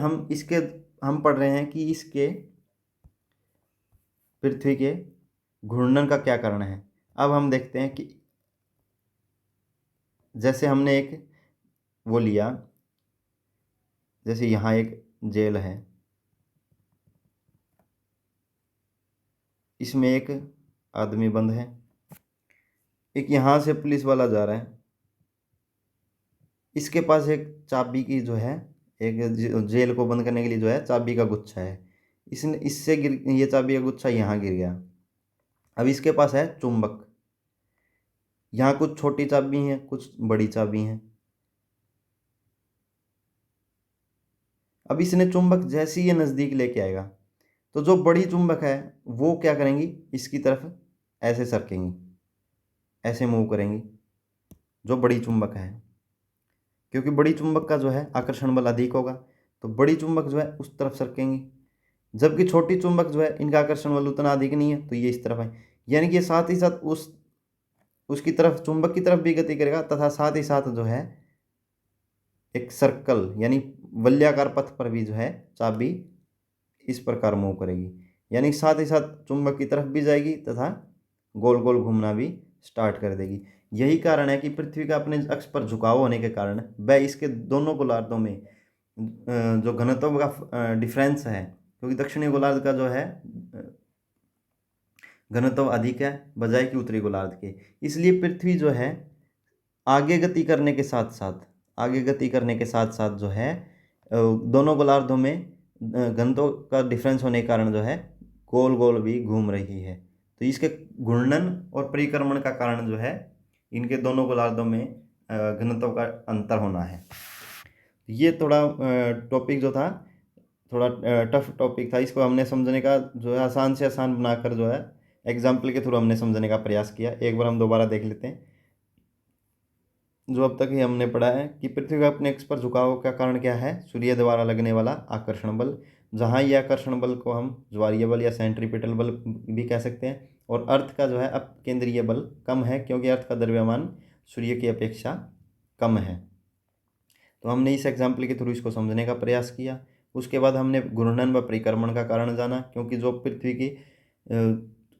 हम पढ़ रहे हैं कि इसके पृथ्वी के घूर्णन का क्या कारण है। अब हम देखते हैं कि जैसे हमने एक वो लिया, जैसे यहाँ एक जेल है, इसमें एक आदमी बंद है, एक यहाँ से पुलिस वाला जा रहा है, इसके पास एक चाबी की जो है एक जेल को बंद करने के लिए जो है चाबी का गुच्छा है, इसने इससे ये चाबी का गुच्छा यहाँ गिर गया। अब इसके पास है चुंबक, यहाँ कुछ छोटी चाबी हैं कुछ बड़ी चाबी हैं। अब इसने चुंबक जैसे ही ये नज़दीक लेके आएगा तो जो बड़ी चुंबक है वो क्या करेंगी? इसकी तरफ ऐसे सरकेंगी, ऐसे मूव करेंगी जो बड़ी चुंबक है, क्योंकि बड़ी चुंबक का जो है आकर्षण बल अधिक होगा, तो बड़ी चुंबक जो है उस तरफ सरकेंगी। जबकि छोटी चुंबक जो है इनका आकर्षण बल उतना अधिक नहीं है, तो ये इस तरफ है। यानी कि साथ ही साथ उसकी तरफ चुंबक की तरफ भी गति करेगा, तथा साथ ही साथ जो है एक सर्कल यानी वलयाकार पथ पर भी जो है चाबी इस प्रकार मूव करेगी, यानी साथ ही साथ चुंबक की तरफ भी जाएगी तथा गोल गोल घूमना भी स्टार्ट कर देगी। यही कारण है कि पृथ्वी का अपने अक्ष पर झुकाव होने के कारण वह इसके दोनों गोलार्धों में जो घनत्व का डिफरेंस है, क्योंकि दक्षिणी गोलार्ध का जो है घनत्व अधिक है बजाय कि उत्तरी गोलार्ध के, इसलिए पृथ्वी जो है आगे गति करने के साथ साथ जो है दोनों गोलार्धों में घनत्व का डिफरेंस होने के कारण जो है गोल गोल भी घूम रही है। तो इसके घूर्णन और परिक्रमण का कारण जो है इनके दोनों गोलार्धों में घनत्व का अंतर होना है। ये थोड़ा टॉपिक जो था थोड़ा टफ टॉपिक था, इसको हमने समझने का जो है आसान से आसान बनाकर जो है एग्जाम्पल के थ्रू हमने समझने का प्रयास किया। एक बार हम दोबारा देख लेते हैं। जो अब तक ही हमने पढ़ा है कि पृथ्वी का अपने अक्ष पर झुकाव का कारण क्या है? सूर्य द्वारा लगने वाला आकर्षण बल, जहाँ ये आकर्षण बल को हम ज्वारीय बल या सेंट्रीपिटल बल भी कह सकते हैं। और अर्थ का जो है अपकेंद्रीय बल कम है, क्योंकि अर्थ का द्रव्यमान सूर्य की अपेक्षा कम है। तो हमने इस एग्जाम्पल के थ्रू इसको समझने का प्रयास किया। उसके बाद हमने घूर्णन व परिक्रमण का कारण जाना, क्योंकि जो पृथ्वी की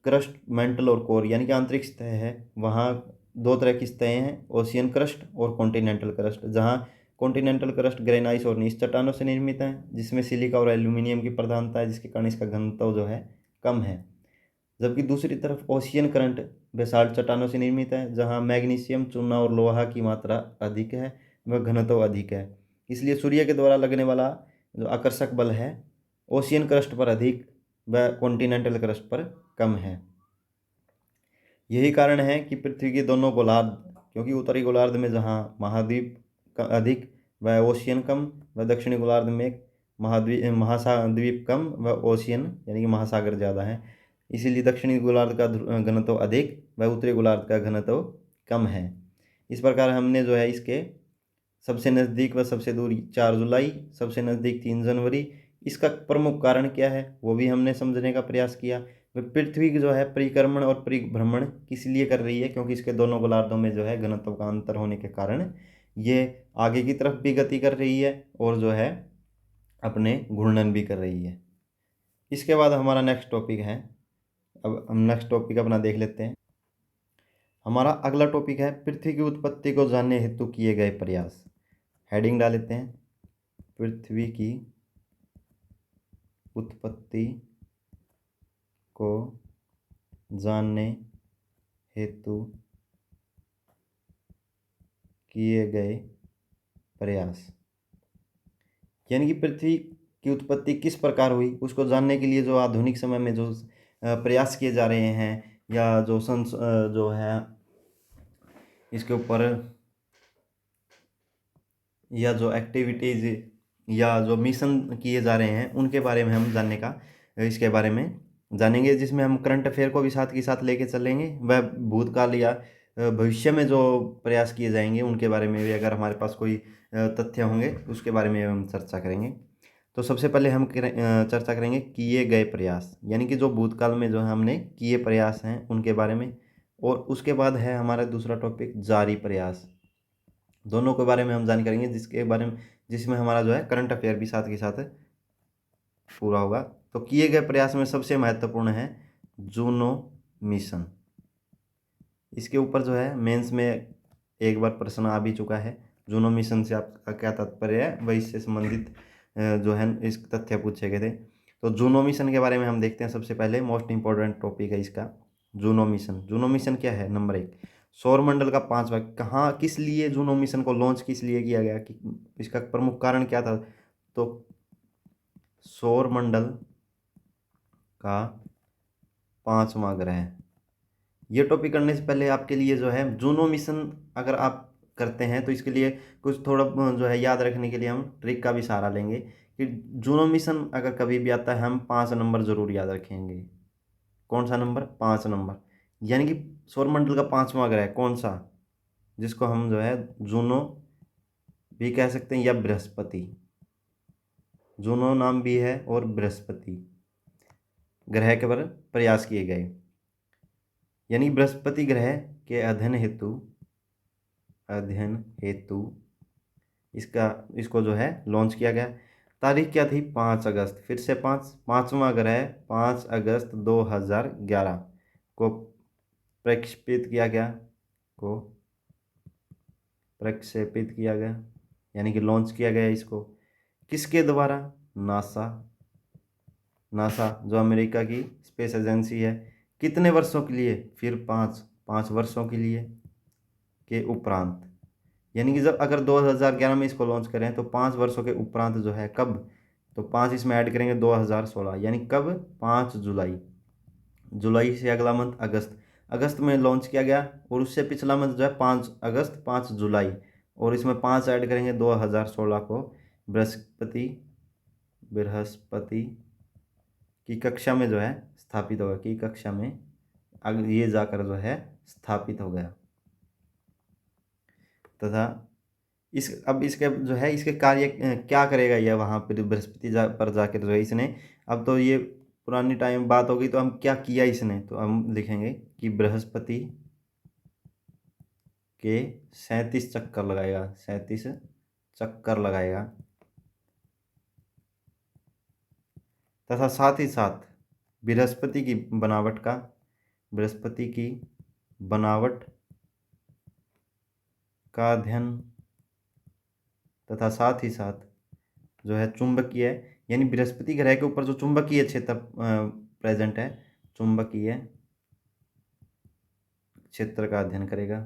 क्रस्ट, मेंटल और कोर यानी कि आंतरिक सतह है, वहाँ दो तरह की सतहें हैं, ओशियन क्रस्ट और कॉन्टिनेंटल क्रस्ट। जहाँ कॉन्टिनेंटल क्रस्ट ग्रेनाइस और नीच चट्टानों से निर्मित है, जिसमें सिलिका और एल्यूमिनियम की प्रधानता है, जिसके कारण इसका घनत्व जो है कम है। जबकि दूसरी तरफ ओशियन करंट बेसाल्ट चट्टानों से निर्मित है, जहाँ मैग्नीशियम, चूना और लोहा की मात्रा अधिक है व घनत्व अधिक है। इसलिए सूर्य के द्वारा लगने वाला जो आकर्षक बल है ओशियन क्रस्ट पर अधिक व कॉन्टिनेंटल क्रस्ट पर कम है। यही कारण है कि पृथ्वी के दोनों गोलार्ध, क्योंकि उत्तरी गोलार्ध में जहाँ महाद्वीप का अधिक व ओशियन कम, व दक्षिणी गोलार्ध में महासाद्वीप कम व ओशियन यानी कि महासागर ज़्यादा है। इसीलिए दक्षिणी गोलार्ध का घनत्व अधिक व उत्तरी गोलार्ध का घनत्व कम है। इस प्रकार हमने जो है इसके सबसे नज़दीक व सबसे दूर 4 जुलाई, सबसे नज़दीक 3 जनवरी, इसका प्रमुख कारण क्या है वो भी हमने समझने का प्रयास किया। पृथ्वी जो है परिक्रमण और परिभ्रमण किस लिए कर रही है, क्योंकि इसके दोनों गोलार्धों में जो है घनत्व का अंतर होने के कारण ये आगे की तरफ भी गति कर रही है और जो है अपने घूर्णन भी कर रही है। इसके बाद हमारा नेक्स्ट टॉपिक है, अब हम नेक्स्ट टॉपिक अपना देख लेते हैं। हमारा अगला टॉपिक है पृथ्वी की उत्पत्ति को जानने हेतु किए गए प्रयास। हेडिंग डाल लेते हैं, पृथ्वी की उत्पत्ति को जानने हेतु किए गए प्रयास, यानी कि पृथ्वी की उत्पत्ति किस प्रकार हुई उसको जानने के लिए जो आधुनिक समय में जो प्रयास किए जा रहे हैं या जो जो है इसके ऊपर या जो एक्टिविटीज़ या जो मिशन किए जा रहे हैं उनके बारे में हम जानने का इसके बारे में जानेंगे, जिसमें हम करंट अफेयर को भी साथ के साथ लेके चलेंगे। वह भूतकाल या भविष्य में जो प्रयास किए जाएंगे उनके बारे में भी अगर हमारे पास कोई तथ्य होंगे उसके बारे में हम चर्चा करेंगे। तो सबसे पहले हम चर्चा करेंगे किए गए प्रयास, यानी कि जो भूतकाल में जो हमने किए प्रयास हैं उनके बारे में, और उसके बाद है हमारा दूसरा टॉपिक जारी प्रयास। दोनों के बारे में हम जानकारी करेंगे जिसके बारे में जिसमें हमारा जो है करंट अफेयर भी साथ के साथ पूरा होगा। तो किए गए प्रयास में सबसे महत्वपूर्ण है जूनो मिशन। इसके ऊपर जो है मेंस में एक बार प्रश्न आ भी चुका है, जूनो मिशन से आपका क्या तात्पर्य है, वह इससे संबंधित जो है इस तथ्य पूछे गए थे। तो जूनो मिशन के बारे में हम देखते हैं। सबसे पहले मोस्ट इंपॉर्टेंट टॉपिक है इसका जूनो मिशन। जूनो मिशन क्या है? नंबर 1, सौरमंडल का 5वां, कहाँ किस लिए जूनो मिशन को लॉन्च किस लिए किया गया, कि इसका प्रमुख कारण क्या था? तो सौरमंडल का 5वां ग्रह। ये टॉपिक करने से पहले आपके लिए जो है जूनो मिशन अगर आप करते हैं तो इसके लिए कुछ थोड़ा जो है याद रखने के लिए हम ट्रिक का भी सहारा लेंगे कि जूनो मिशन अगर कभी भी आता है हम 5 नंबर जरूर याद रखेंगे। कौन सा नंबर? 5 नंबर, यानी कि सौरमंडल का 5वां ग्रह कौन सा, जिसको हम जो है जूनो भी कह सकते हैं या बृहस्पति। जूनो नाम भी है और बृहस्पति ग्रह के पर प्रयास किए गए, यानी बृहस्पति ग्रह के अध्ययन हेतु इसको जो है लॉन्च किया गया। तारीख क्या थी? 5 अगस्त। फिर से 5वां ग्रह 5 अगस्त 2011 को प्रक्षेपित किया गया, यानी कि लॉन्च किया गया इसको। किसके द्वारा? नासा जो अमेरिका की स्पेस एजेंसी है। कितने वर्षों के लिए? फिर 5 वर्षों के लिए के उपरांत, यानी कि जब अगर 2011 में इसको लॉन्च करें तो 5 वर्षों के उपरांत जो है कब? तो 5 इसमें ऐड करेंगे 2016, यानी कब? 5 जुलाई से अगला मंथ अगस्त में लॉन्च किया गया, और उससे पिछला मंथ जो है 5 अगस्त 5 जुलाई, और इसमें 5 ऐड करेंगे 2016 को बृहस्पति की कक्षा में जो है स्थापित होगा, की कक्षा में ये जाकर जो है स्थापित हो गया। तथा अब इसके जो है इसके कार्य क्या करेगा यह वहाँ पर बृहस्पति पर जाकर जो है इसने, अब तो ये पुरानी टाइम बात होगी तो हम क्या किया इसने, तो हम लिखेंगे कि बृहस्पति के 37 चक्कर लगाएगा, 37 चक्कर लगाएगा। तथा साथ ही साथ बृहस्पति की बनावट का अध्ययन, तथा साथ ही साथ जो है चुंबकीय, यानी बृहस्पति ग्रह के ऊपर जो चुंबकीय क्षेत्र प्रेजेंट है, चुंबकीय क्षेत्र का अध्ययन करेगा।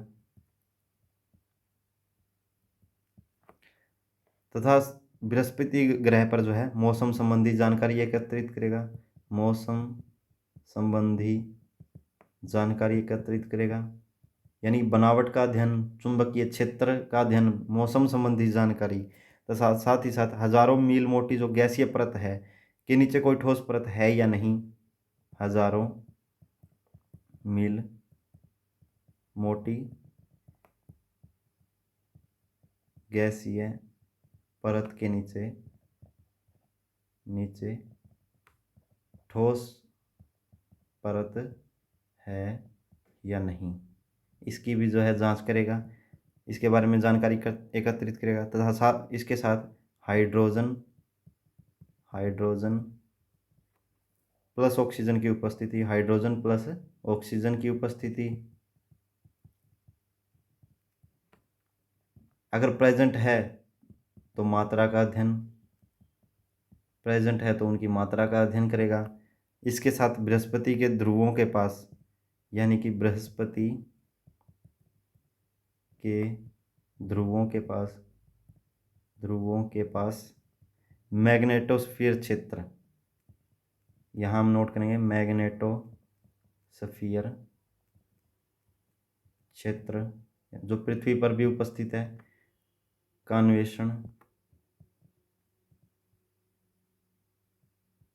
तथा बृहस्पति ग्रह पर जो है मौसम संबंधी जानकारी एकत्रित करेगा, मौसम संबंधी जानकारी एकत्रित करेगा। यानी बनावट का अध्ययन, चुंबकीय क्षेत्र का अध्ययन, मौसम संबंधी जानकारी तथा साथ ही साथ हजारों मील मोटी जो गैसीय परत है के नीचे कोई ठोस परत है या नहीं, हजारों मील मोटी गैसीय परत के नीचे ठोस परत है या नहीं, इसकी भी जो है जांच करेगा, इसके बारे में जानकारी एकत्रित करेगा तथा इसके साथ हाइड्रोजन प्लस ऑक्सीजन की उपस्थिति, हाइड्रोजन प्लस ऑक्सीजन की उपस्थिति अगर प्रेजेंट है तो मात्रा का अध्ययन, प्रेजेंट है तो उनकी मात्रा का अध्ययन करेगा। इसके साथ बृहस्पति के ध्रुवों के पास, यानी कि बृहस्पति के ध्रुवों के पास मैग्नेटोस्फीयर क्षेत्र, यहाँ हम नोट करेंगे मैग्नेटोस्फीयर क्षेत्र जो पृथ्वी पर भी उपस्थित है,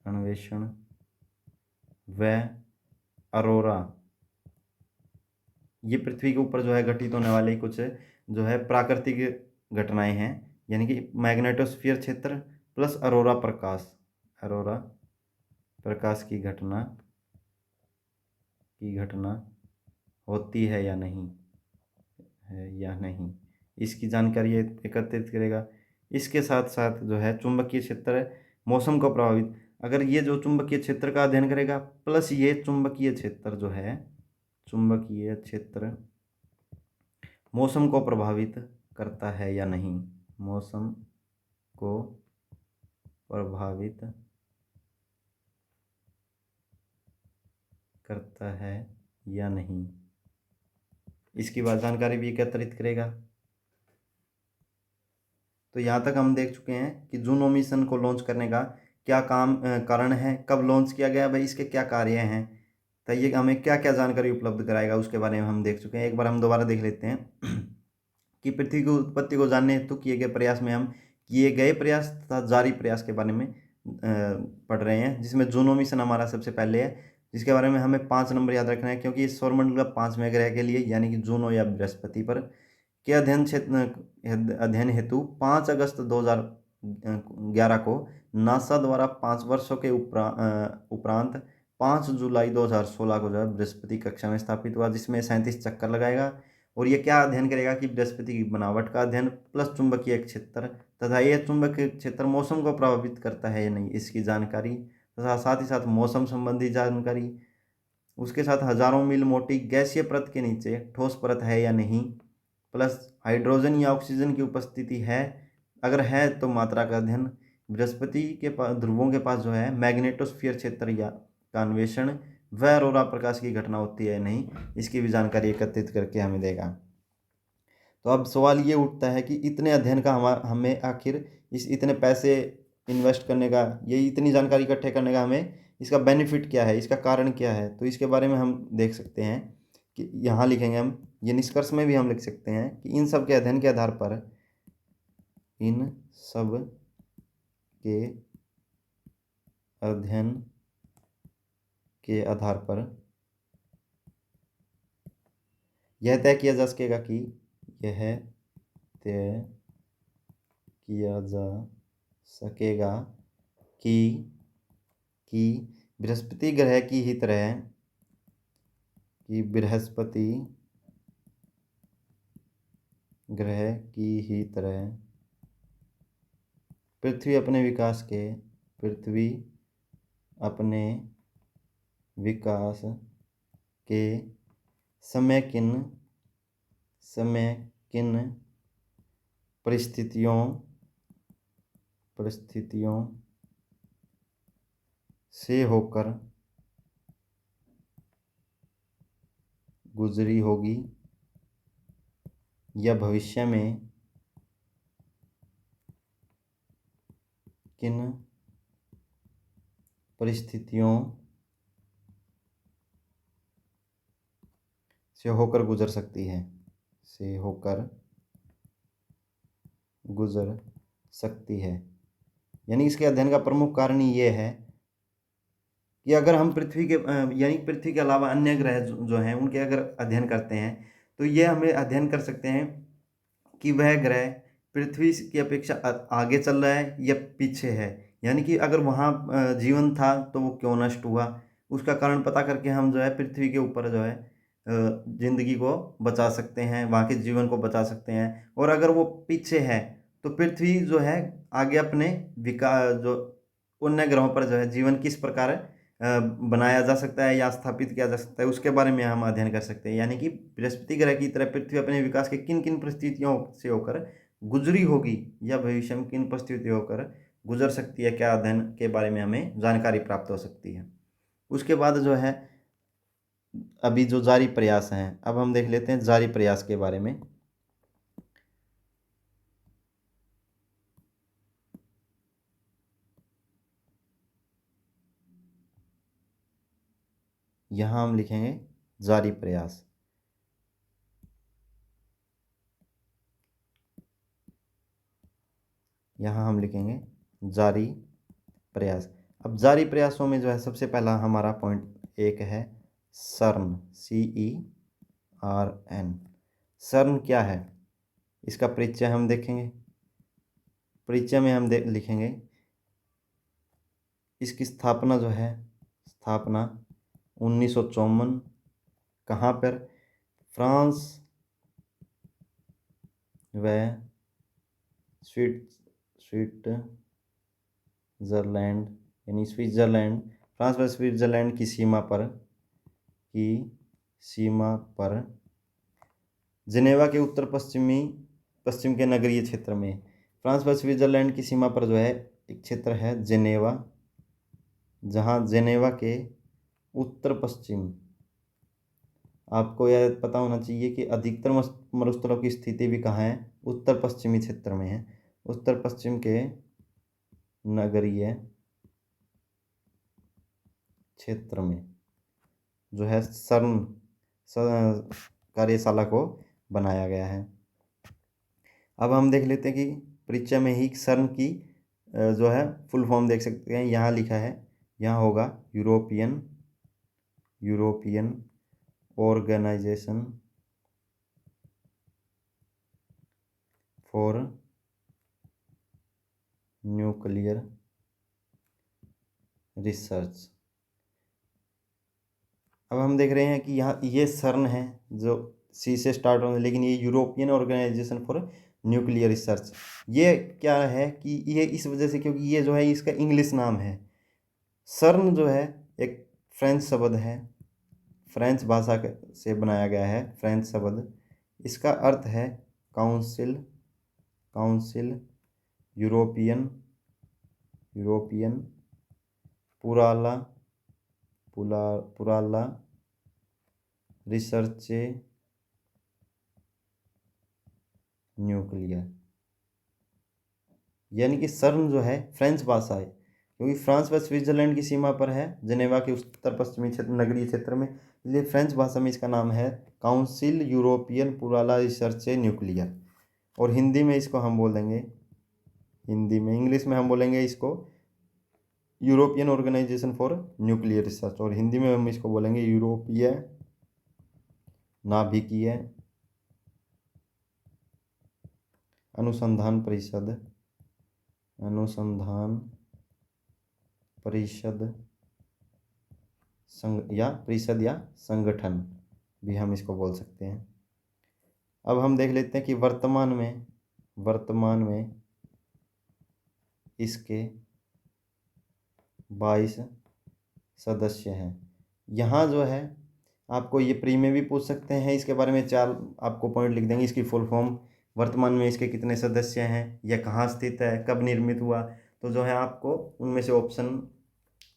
अन्वेषण व अरोरा, ये पृथ्वी के ऊपर जो है घटित होने वाली कुछ जो है प्राकृतिक घटनाएं हैं, यानी कि मैग्नेटोस्फीयर क्षेत्र प्लस अरोरा प्रकाश की घटना होती है या नहीं, इसकी जानकारी एकत्रित करेगा। इसके साथ साथ जो है चुंबकीय क्षेत्र मौसम को प्रभावित, अगर ये जो चुंबकीय क्षेत्र का अध्ययन करेगा प्लस ये चुंबकीय क्षेत्र जो है मौसम को प्रभावित करता है या नहीं, मौसम को प्रभावित करता है या नहीं, इसकी बात जानकारी भी एकत्रित करेगा। तो यहाँ तक हम देख चुके हैं कि जूनो मिशन को लॉन्च करने का क्या कारण है, कब लॉन्च किया गया, भाई इसके क्या कार्य हैं, तो ये हमें क्या क्या जानकारी उपलब्ध कराएगा उसके बारे में हम देख चुके हैं। एक बार हम दोबारा देख लेते हैं कि पृथ्वी की उत्पत्ति को जानने हेतु किए गए प्रयास में हम किए गए प्रयास तथा जारी प्रयास के बारे में पढ़ रहे हैं, जिसमें जूनो मिशन हमारा सबसे पहले है, जिसके बारे में हमें 5 नंबर याद रखना है, क्योंकि इस सौरमंडल का 5वें ग्रह के लिए यानी कि जूनो या बृहस्पति पर के अध्ययन हेतु 5 अगस्त 2011 को नासा द्वारा 5 वर्षों के उपरांत 5 जुलाई 2016 को जो है बृहस्पति कक्षा में स्थापित हुआ, जिसमें 37 चक्कर लगाएगा और ये क्या अध्ययन करेगा कि बृहस्पति की बनावट का अध्ययन प्लस चुंबकीय क्षेत्र तथा यह चुंबकीय क्षेत्र मौसम को प्रभावित करता है या नहीं, इसकी जानकारी तथा साथ ही साथ मौसम संबंधी जानकारी। उसके साथ हजारों मील मोटी गैसीय परत के नीचे ठोस परत है या नहीं, प्लस हाइड्रोजन या ऑक्सीजन की उपस्थिति है, अगर है तो मात्रा का अध्ययन। बृहस्पति के ध्रुवों के पास जो है मैग्नेटोस्फीयर क्षेत्र या का अन्वेषण व अरोरा प्रकाश की घटना होती है नहीं, इसकी भी जानकारी एकत्रित करके हमें देगा। तो अब सवाल ये उठता है कि इतने अध्ययन का हमें आखिर इस इतने पैसे इन्वेस्ट करने का, ये इतनी जानकारी इकट्ठे करने का हमें इसका बेनिफिट क्या है, इसका कारण क्या है, तो इसके बारे में हम देख सकते हैं कि यहाँ लिखेंगे हम, ये निष्कर्ष में भी हम लिख सकते हैं कि इन सब के अध्ययन के आधार पर यह तय किया जा सकेगा कि बृहस्पति ग्रह की ही तरह पृथ्वी अपने विकास के समय किन परिस्थितियों से होकर गुजरी होगी या भविष्य में किन परिस्थितियों से होकर गुजर सकती है, से होकर गुजर सकती है। यानी इसके अध्ययन का प्रमुख कारण ये है कि अगर हम पृथ्वी के यानी पृथ्वी के अलावा अन्य ग्रह जो हैं उनके अगर अध्ययन करते हैं तो ये हमें अध्ययन कर सकते हैं कि वह ग्रह पृथ्वी की अपेक्षा आगे चल रहा है या पीछे है। यानी कि अगर वहाँ जीवन था तो वो क्यों नष्ट हुआ, उसका कारण पता करके हम जो है पृथ्वी के ऊपर जो है जिंदगी को बचा सकते हैं, वहाँ के जीवन को बचा सकते हैं। और अगर वो पीछे है तो पृथ्वी जो है आगे अपने विकास जो अन्य ग्रहों पर जो है जीवन किस प्रकार बनाया जा सकता है या स्थापित किया जा सकता है उसके बारे में हम अध्ययन कर सकते हैं। यानी कि बृहस्पति ग्रह की तरह पृथ्वी अपने विकास के किन किन परिस्थितियों से होकर गुजरी होगी या भविष्य में किन परिस्थितियों होकर गुजर सकती है, क्या अध्ययन के बारे में हमें जानकारी प्राप्त हो सकती है। उसके बाद जो है अभी जो जारी प्रयास हैं, अब हम देख लेते हैं जारी प्रयास के बारे में। यहाँ हम लिखेंगे जारी प्रयास। यहाँ हम लिखेंगे जारी प्रयास। अब जारी प्रयासों में जो है सबसे पहला हमारा पॉइंट एक है सर्न, CERN। सर्न क्या है इसका परिचय हम देखेंगे। परिचय में हम लिखेंगे इसकी स्थापना जो है, स्थापना 1954, कहाँ पर, फ्रांस व स्विट्जरलैंड, यानी स्विट्जरलैंड, फ्रांस व स्विट्जरलैंड की सीमा पर जिनेवा के उत्तर पश्चिम के नगरीय क्षेत्र में, फ्रांस व स्विट्जरलैंड की सीमा पर जो है एक क्षेत्र है जिनेवा, जहाँ जिनेवा के उत्तर पश्चिम, आपको यह पता होना चाहिए कि अधिकतर मरुस्थलों की स्थिति भी कहाँ है, उत्तर पश्चिमी क्षेत्र में है। उत्तर पश्चिम के नगरीय क्षेत्र में जो है सर्न कार्यशाला को बनाया गया है। अब हम देख लेते हैं कि परिचय में ही सर्न की जो है फुल फॉर्म देख सकते हैं। यहाँ लिखा है, यहाँ होगा European organisation for nuclear research. अब हम देख रहे हैं कि यहाँ ये सर्न है जो सी से स्टार्ट होने, लेकिन ये European organisation for nuclear research, ये क्या है कि ये इस वजह से क्योंकि ये जो है इसका इंग्लिश नाम है। सर्न जो है एक फ्रेंच शब्द है, फ्रेंच भाषा से बनाया गया है फ्रेंच शब्द। इसका अर्थ है काउंसिल यूरोपियन पुराला रिसर्च न्यूक्लियर। यानी कि सर्न जो है फ्रेंच भाषा है, क्योंकि फ्रांस व स्विट्जरलैंड की सीमा पर है, जिनेवा के उत्तर पश्चिमी क्षेत्र नगरीय क्षेत्र में, इसलिए फ्रेंच भाषा में इसका नाम है काउंसिल यूरोपियन पुराला रिसर्च न्यूक्लियर। और हिंदी में इसको हम बोल देंगे, इंग्लिश में हम बोलेंगे इसको European organisation for nuclear research, और हिंदी में हम इसको बोलेंगे यूरोपीय नाभिकीय अनुसंधान परिषद या संगठन भी हम इसको बोल सकते हैं। अब हम देख लेते हैं कि वर्तमान में इसके 22 सदस्य हैं। यहाँ जो है आपको ये प्री में भी पूछ सकते हैं, इसके बारे में 4 आपको पॉइंट लिख देंगे, इसकी फुल फॉर्म, वर्तमान में इसके कितने सदस्य हैं, यह कहाँ स्थित है, कब निर्मित हुआ, तो जो है आपको उनमें से ऑप्शन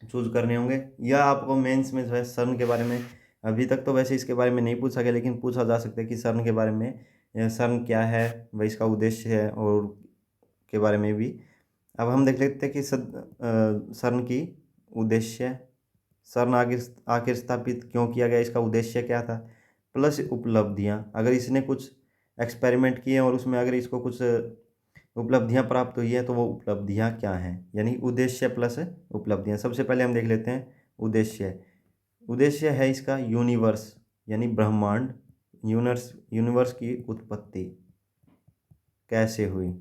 चूज करने होंगे। या आपको मेंस में जो है सर्न के बारे में, अभी तक तो वैसे इसके बारे में नहीं पूछा गया, लेकिन पूछा जा सकता है कि सर्न के बारे में, सर्न क्या है, वह इसका उद्देश्य है और के बारे में भी। अब हम देख लेते हैं कि सर्न की उद्देश्य, सर्न आखिर स्थापित क्यों किया गया, इसका उद्देश्य क्या था। प्लस उपलब्धियां, अगर इसने कुछ एक्सपेरिमेंट किए और उसमें अगर इसको कुछ उपलब्धियां प्राप्त हुई है तो वो उपलब्धियां क्या हैं, यानी उद्देश्य प्लस उपलब्धियां। सबसे पहले हम देख लेते हैं उद्देश्य। उद्देश्य है इसका यूनिवर्स यानी ब्रह्मांड, यूनिवर्स की उत्पत्ति कैसे हुई,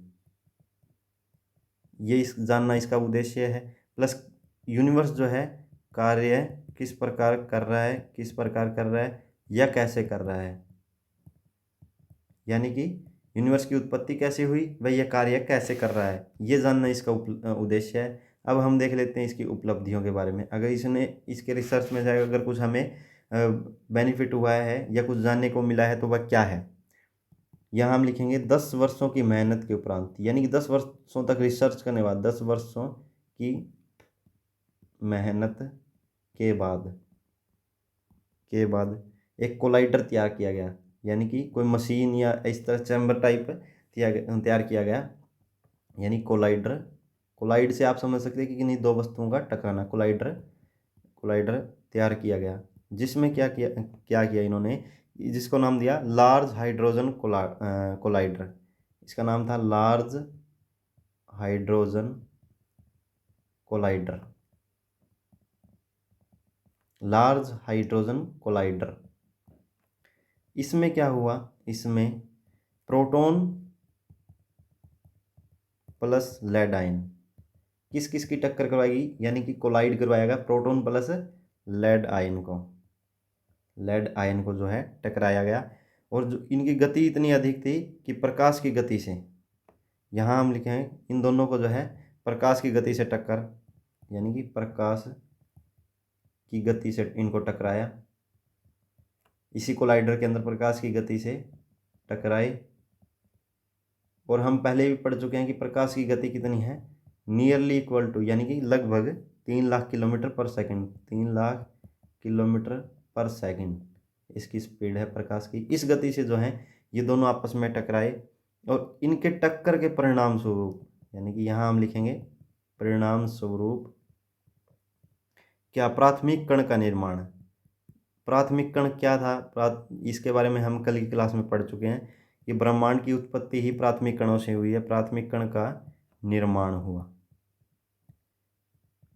ये इस जानना इसका उद्देश्य है। प्लस यूनिवर्स जो है कार्य किस प्रकार कर रहा है, किस प्रकार कर रहा है या कैसे कर रहा है, यानी कि यूनिवर्स की उत्पत्ति कैसे हुई, वह यह कार्य कैसे कर रहा है, ये जानना इसका उद्देश्य है। अब हम देख लेते हैं इसकी उपलब्धियों के बारे में। अगर इसने इसके रिसर्च में जाकर अगर कुछ हमें बेनिफिट हुआ है या कुछ जानने को मिला है तो वह क्या है। यहाँ हम लिखेंगे 10 वर्षों की मेहनत के उपरांत, यानी कि 10 वर्षों तक रिसर्च करने के बाद, 10 वर्षों की मेहनत के बाद एक कोलाइडर तैयार किया गया, यानी कि कोई मशीन या इस तरह चैम्बर टाइप तैयार किया गया, यानी कोलाइडर। कोलाइड से आप समझ सकते हैं कि किन्हीं दो वस्तुओं का टकराना, कोलाइडर तैयार किया गया, जिसमें क्या किया इन्होंने, जिसको नाम दिया लार्ज हाइड्रोजन कोलाइडर। इसका नाम था large hydrogen collider, large hydrogen collider. इसमें क्या हुआ, इसमें प्रोटॉन प्लस लेड आयन किस किस की टक्कर करवाएगी, यानी कि कोलाइड करवाएगा प्रोटॉन प्लस लेड आयन को जो है टकराया गया। और जो इनकी गति इतनी अधिक थी कि प्रकाश की गति से, यहाँ हम लिखे हैं इन दोनों को जो है प्रकाश की गति से टक्कर, यानी कि प्रकाश की गति से इनको टकराया। इसी कोलाइडर के अंदर प्रकाश की गति से टकराए। और हम पहले भी पढ़ चुके हैं कि प्रकाश की गति कितनी है, नियरली इक्वल टू, यानी कि लगभग 3 लाख किलोमीटर पर सेकंड, 3 लाख किलोमीटर पर सेकंड इसकी स्पीड है प्रकाश की। इस गति से जो है ये दोनों आपस में टकराए और इनके टक्कर के परिणाम स्वरूप, यानी कि यहाँ हम लिखेंगे परिणाम स्वरूप क्या, प्राथमिक कण का निर्माण। प्राथमिक कण क्या था, इसके बारे में हम कल की क्लास में पढ़ चुके हैं कि ब्रह्मांड की उत्पत्ति ही प्राथमिक कणों से हुई है, प्राथमिक कण का निर्माण हुआ।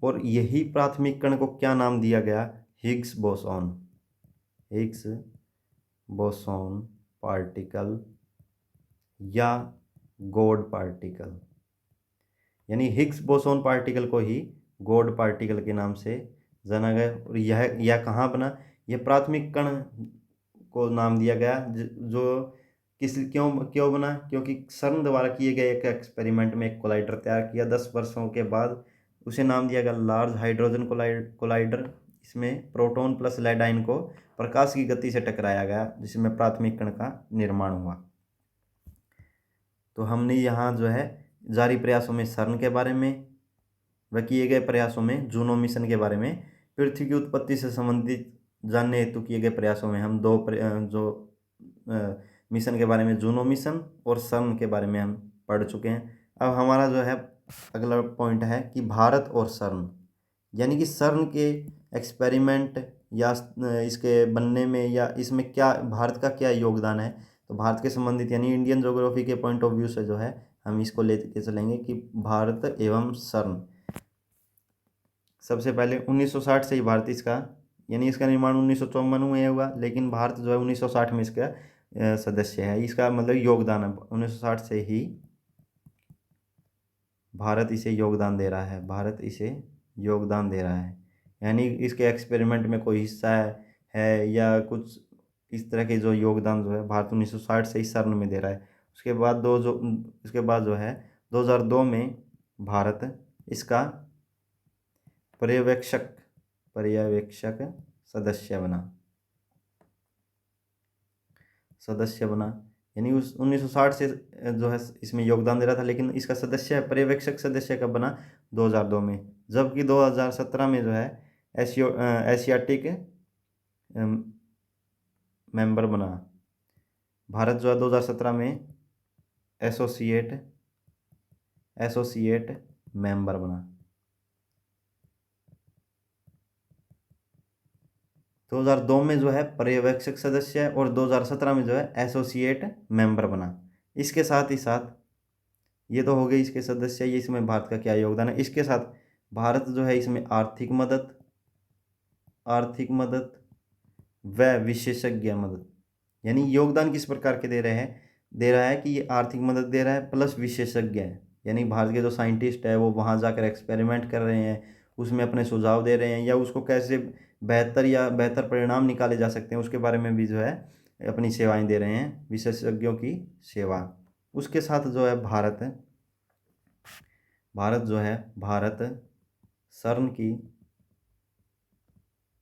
और यही प्राथमिक कण को क्या नाम दिया गया, हिग्स बोसॉन पार्टिकल या गॉड पार्टिकल, यानी हिग्स बोसॉन पार्टिकल को ही गॉड पार्टिकल के नाम से जाना गया। और यह कहाँ बना, यह प्राथमिक कण को नाम दिया गया जो क्यों बना, क्योंकि सर्न द्वारा किए गए एक एक्सपेरिमेंट में एक कोलाइडर तैयार किया 10 वर्षों के बाद, उसे नाम दिया गया लार्ज हाइड्रोजन कोलाइडर। इसमें प्रोटॉन प्लस लेड आयन को प्रकाश की गति से टकराया गया, जिसमें प्राथमिक कण का निर्माण हुआ। तो हमने यहाँ जो है जारी प्रयासों में सर्न के बारे में व किए गए प्रयासों में जूनो मिशन के बारे में, पृथ्वी की उत्पत्ति से संबंधित जानने हेतु किए गए प्रयासों में हम मिशन के बारे में, जूनो मिशन और सर्न के बारे में हम पढ़ चुके हैं। अब हमारा जो है अगला पॉइंट है कि भारत और सर्न, यानी कि सर्न के एक्सपेरिमेंट या इसके बनने में या इसमें क्या भारत का क्या योगदान है। तो भारत के संबंधित यानी इंडियन ज्योग्राफी के पॉइंट ऑफ व्यू से जो है हम इसको लेते चलेंगे कि भारत एवं सर्न। सबसे पहले 1960 से ही भारत इसका, यानी इसका निर्माण 1954 में हुआ, लेकिन भारत जो है 1960 में इसका सदस्य है। इसका मतलब योगदान है 1960 से ही भारत इसे योगदान दे रहा है, यानी इसके एक्सपेरिमेंट में कोई हिस्सा है या कुछ इस तरह के जो योगदान जो है भारत 1960 से ही सर्न में दे रहा है। उसके बाद जो है 2002 में भारत इसका पर्यवेक्षक सदस्य बना, यानी उस 1960 से जो है इसमें योगदान दे रहा था, लेकिन इसका पर्यवेक्षक सदस्य कब बना, 2002 में। जबकि 2017 में जो है एशियाटिक मेंबर बना। भारत जो है 2017 में एसोसिएट मेंबर बना। 2002 में जो है पर्यवेक्षक सदस्य और 2017 में जो है एसोसिएट मेंबर बना। इसके साथ ही साथ ये तो हो गई इसके सदस्य, ये इसमें भारत का क्या योगदान है। इसके साथ भारत जो है इसमें आर्थिक मदद व विशेषज्ञ मदद, यानी योगदान किस प्रकार के दे रहा है कि ये आर्थिक मदद दे रहा है प्लस विशेषज्ञ है, यानी भारत के जो साइंटिस्ट है वो वहाँ जाकर एक्सपेरिमेंट कर रहे हैं, उसमें अपने सुझाव दे रहे हैं या उसको कैसे बेहतर परिणाम निकाले जा सकते हैं उसके बारे में भी जो है अपनी सेवाएं दे रहे हैं, विशेषज्ञों की सेवा। उसके साथ जो है भारत सर्न की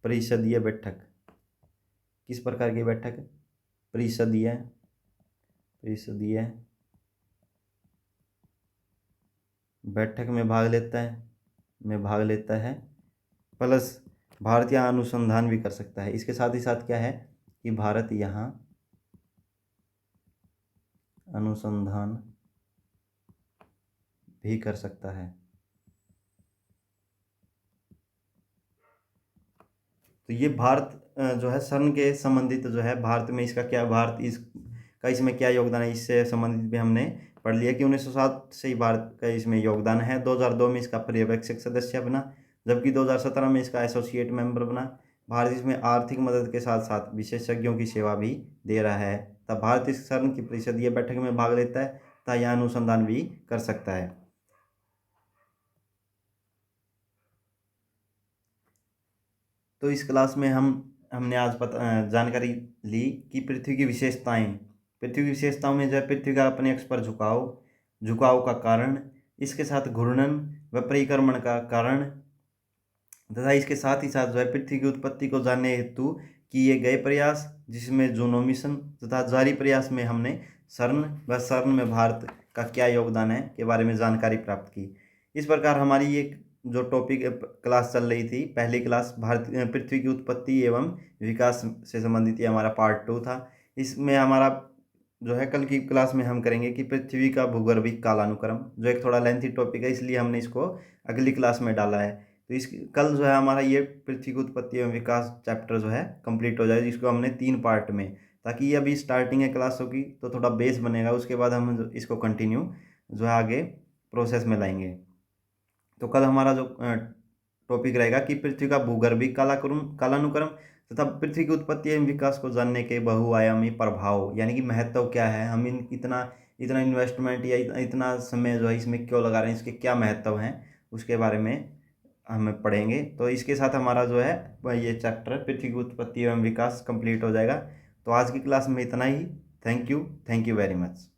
परिषदीय बैठक, किस प्रकार की बैठक, परिषदीय बैठक में भाग लेता है प्लस भारत यहाँ अनुसंधान भी कर सकता है। इसके साथ ही साथ क्या है कि भारत यहाँ अनुसंधान भी कर सकता है। तो ये भारत जो है सर्न के संबंधित जो है भारत में इसका क्या, इसमें क्या योगदान है, इससे संबंधित भी हमने पढ़ लिया कि 1907 से ही भारत का इसमें योगदान है। 2002 में इसका पर्यवेक्षक सदस्य बना, जबकि 2017 में इसका एसोसिएट मेंबर बना। भारत इसमें आर्थिक मदद के साथ साथ विशेषज्ञों की सेवा भी दे रहा है। तब भारत इस सर्न की परिषदीय बैठक में भाग लेता है तथा यह अनुसंधान भी कर सकता है। तो इस क्लास में हमने आज जानकारी ली कि पृथ्वी की विशेषताओं में जो है पृथ्वी का अपने अक्ष पर झुकाव का कारण, इसके साथ घूर्णन व परिक्रमण का कारण तथा इसके साथ ही साथ जो है पृथ्वी की उत्पत्ति को जानने हेतु किए गए प्रयास, जिसमें जूनो मिशन तथा जारी प्रयास में हमने सर्न में भारत का क्या योगदान है के बारे में जानकारी प्राप्त की। इस प्रकार हमारी ये जो टॉपिक क्लास चल रही थी, पहली क्लास पृथ्वी की उत्पत्ति एवं विकास से संबंधित, ये हमारा पार्ट 2 था। इसमें हमारा जो है कल की क्लास में हम करेंगे कि पृथ्वी का भूगर्भिक कालानुक्रम, जो एक थोड़ा लेंथी टॉपिक है इसलिए हमने इसको अगली क्लास में डाला है। तो कल जो है हमारा ये पृथ्वी की उत्पत्ति एवं विकास चैप्टर जो है कंप्लीट हो जाए, जिसको हमने 3 पार्ट में, ताकि ये अभी स्टार्टिंग है क्लास होगी तो थोड़ा बेस बनेगा, उसके बाद हम इसको कंटिन्यू जो है आगे प्रोसेस में लाएंगे। तो कल हमारा जो टॉपिक रहेगा कि पृथ्वी का भूगर्भिक कालानुक्रम तथा पृथ्वी की उत्पत्ति एवं विकास को जानने के बहुआयामी प्रभाव, यानी कि महत्व क्या है, हम इतना इन्वेस्टमेंट या इतना समय जो है इसमें क्यों लगा रहे हैं, इसके क्या महत्व हैं, उसके बारे में हम पढ़ेंगे। तो इसके साथ हमारा जो है ये चैप्टर पृथ्वी की उत्पत्ति एवं विकास कंप्लीट हो जाएगा। तो आज की क्लास में इतना ही। Thank you very much.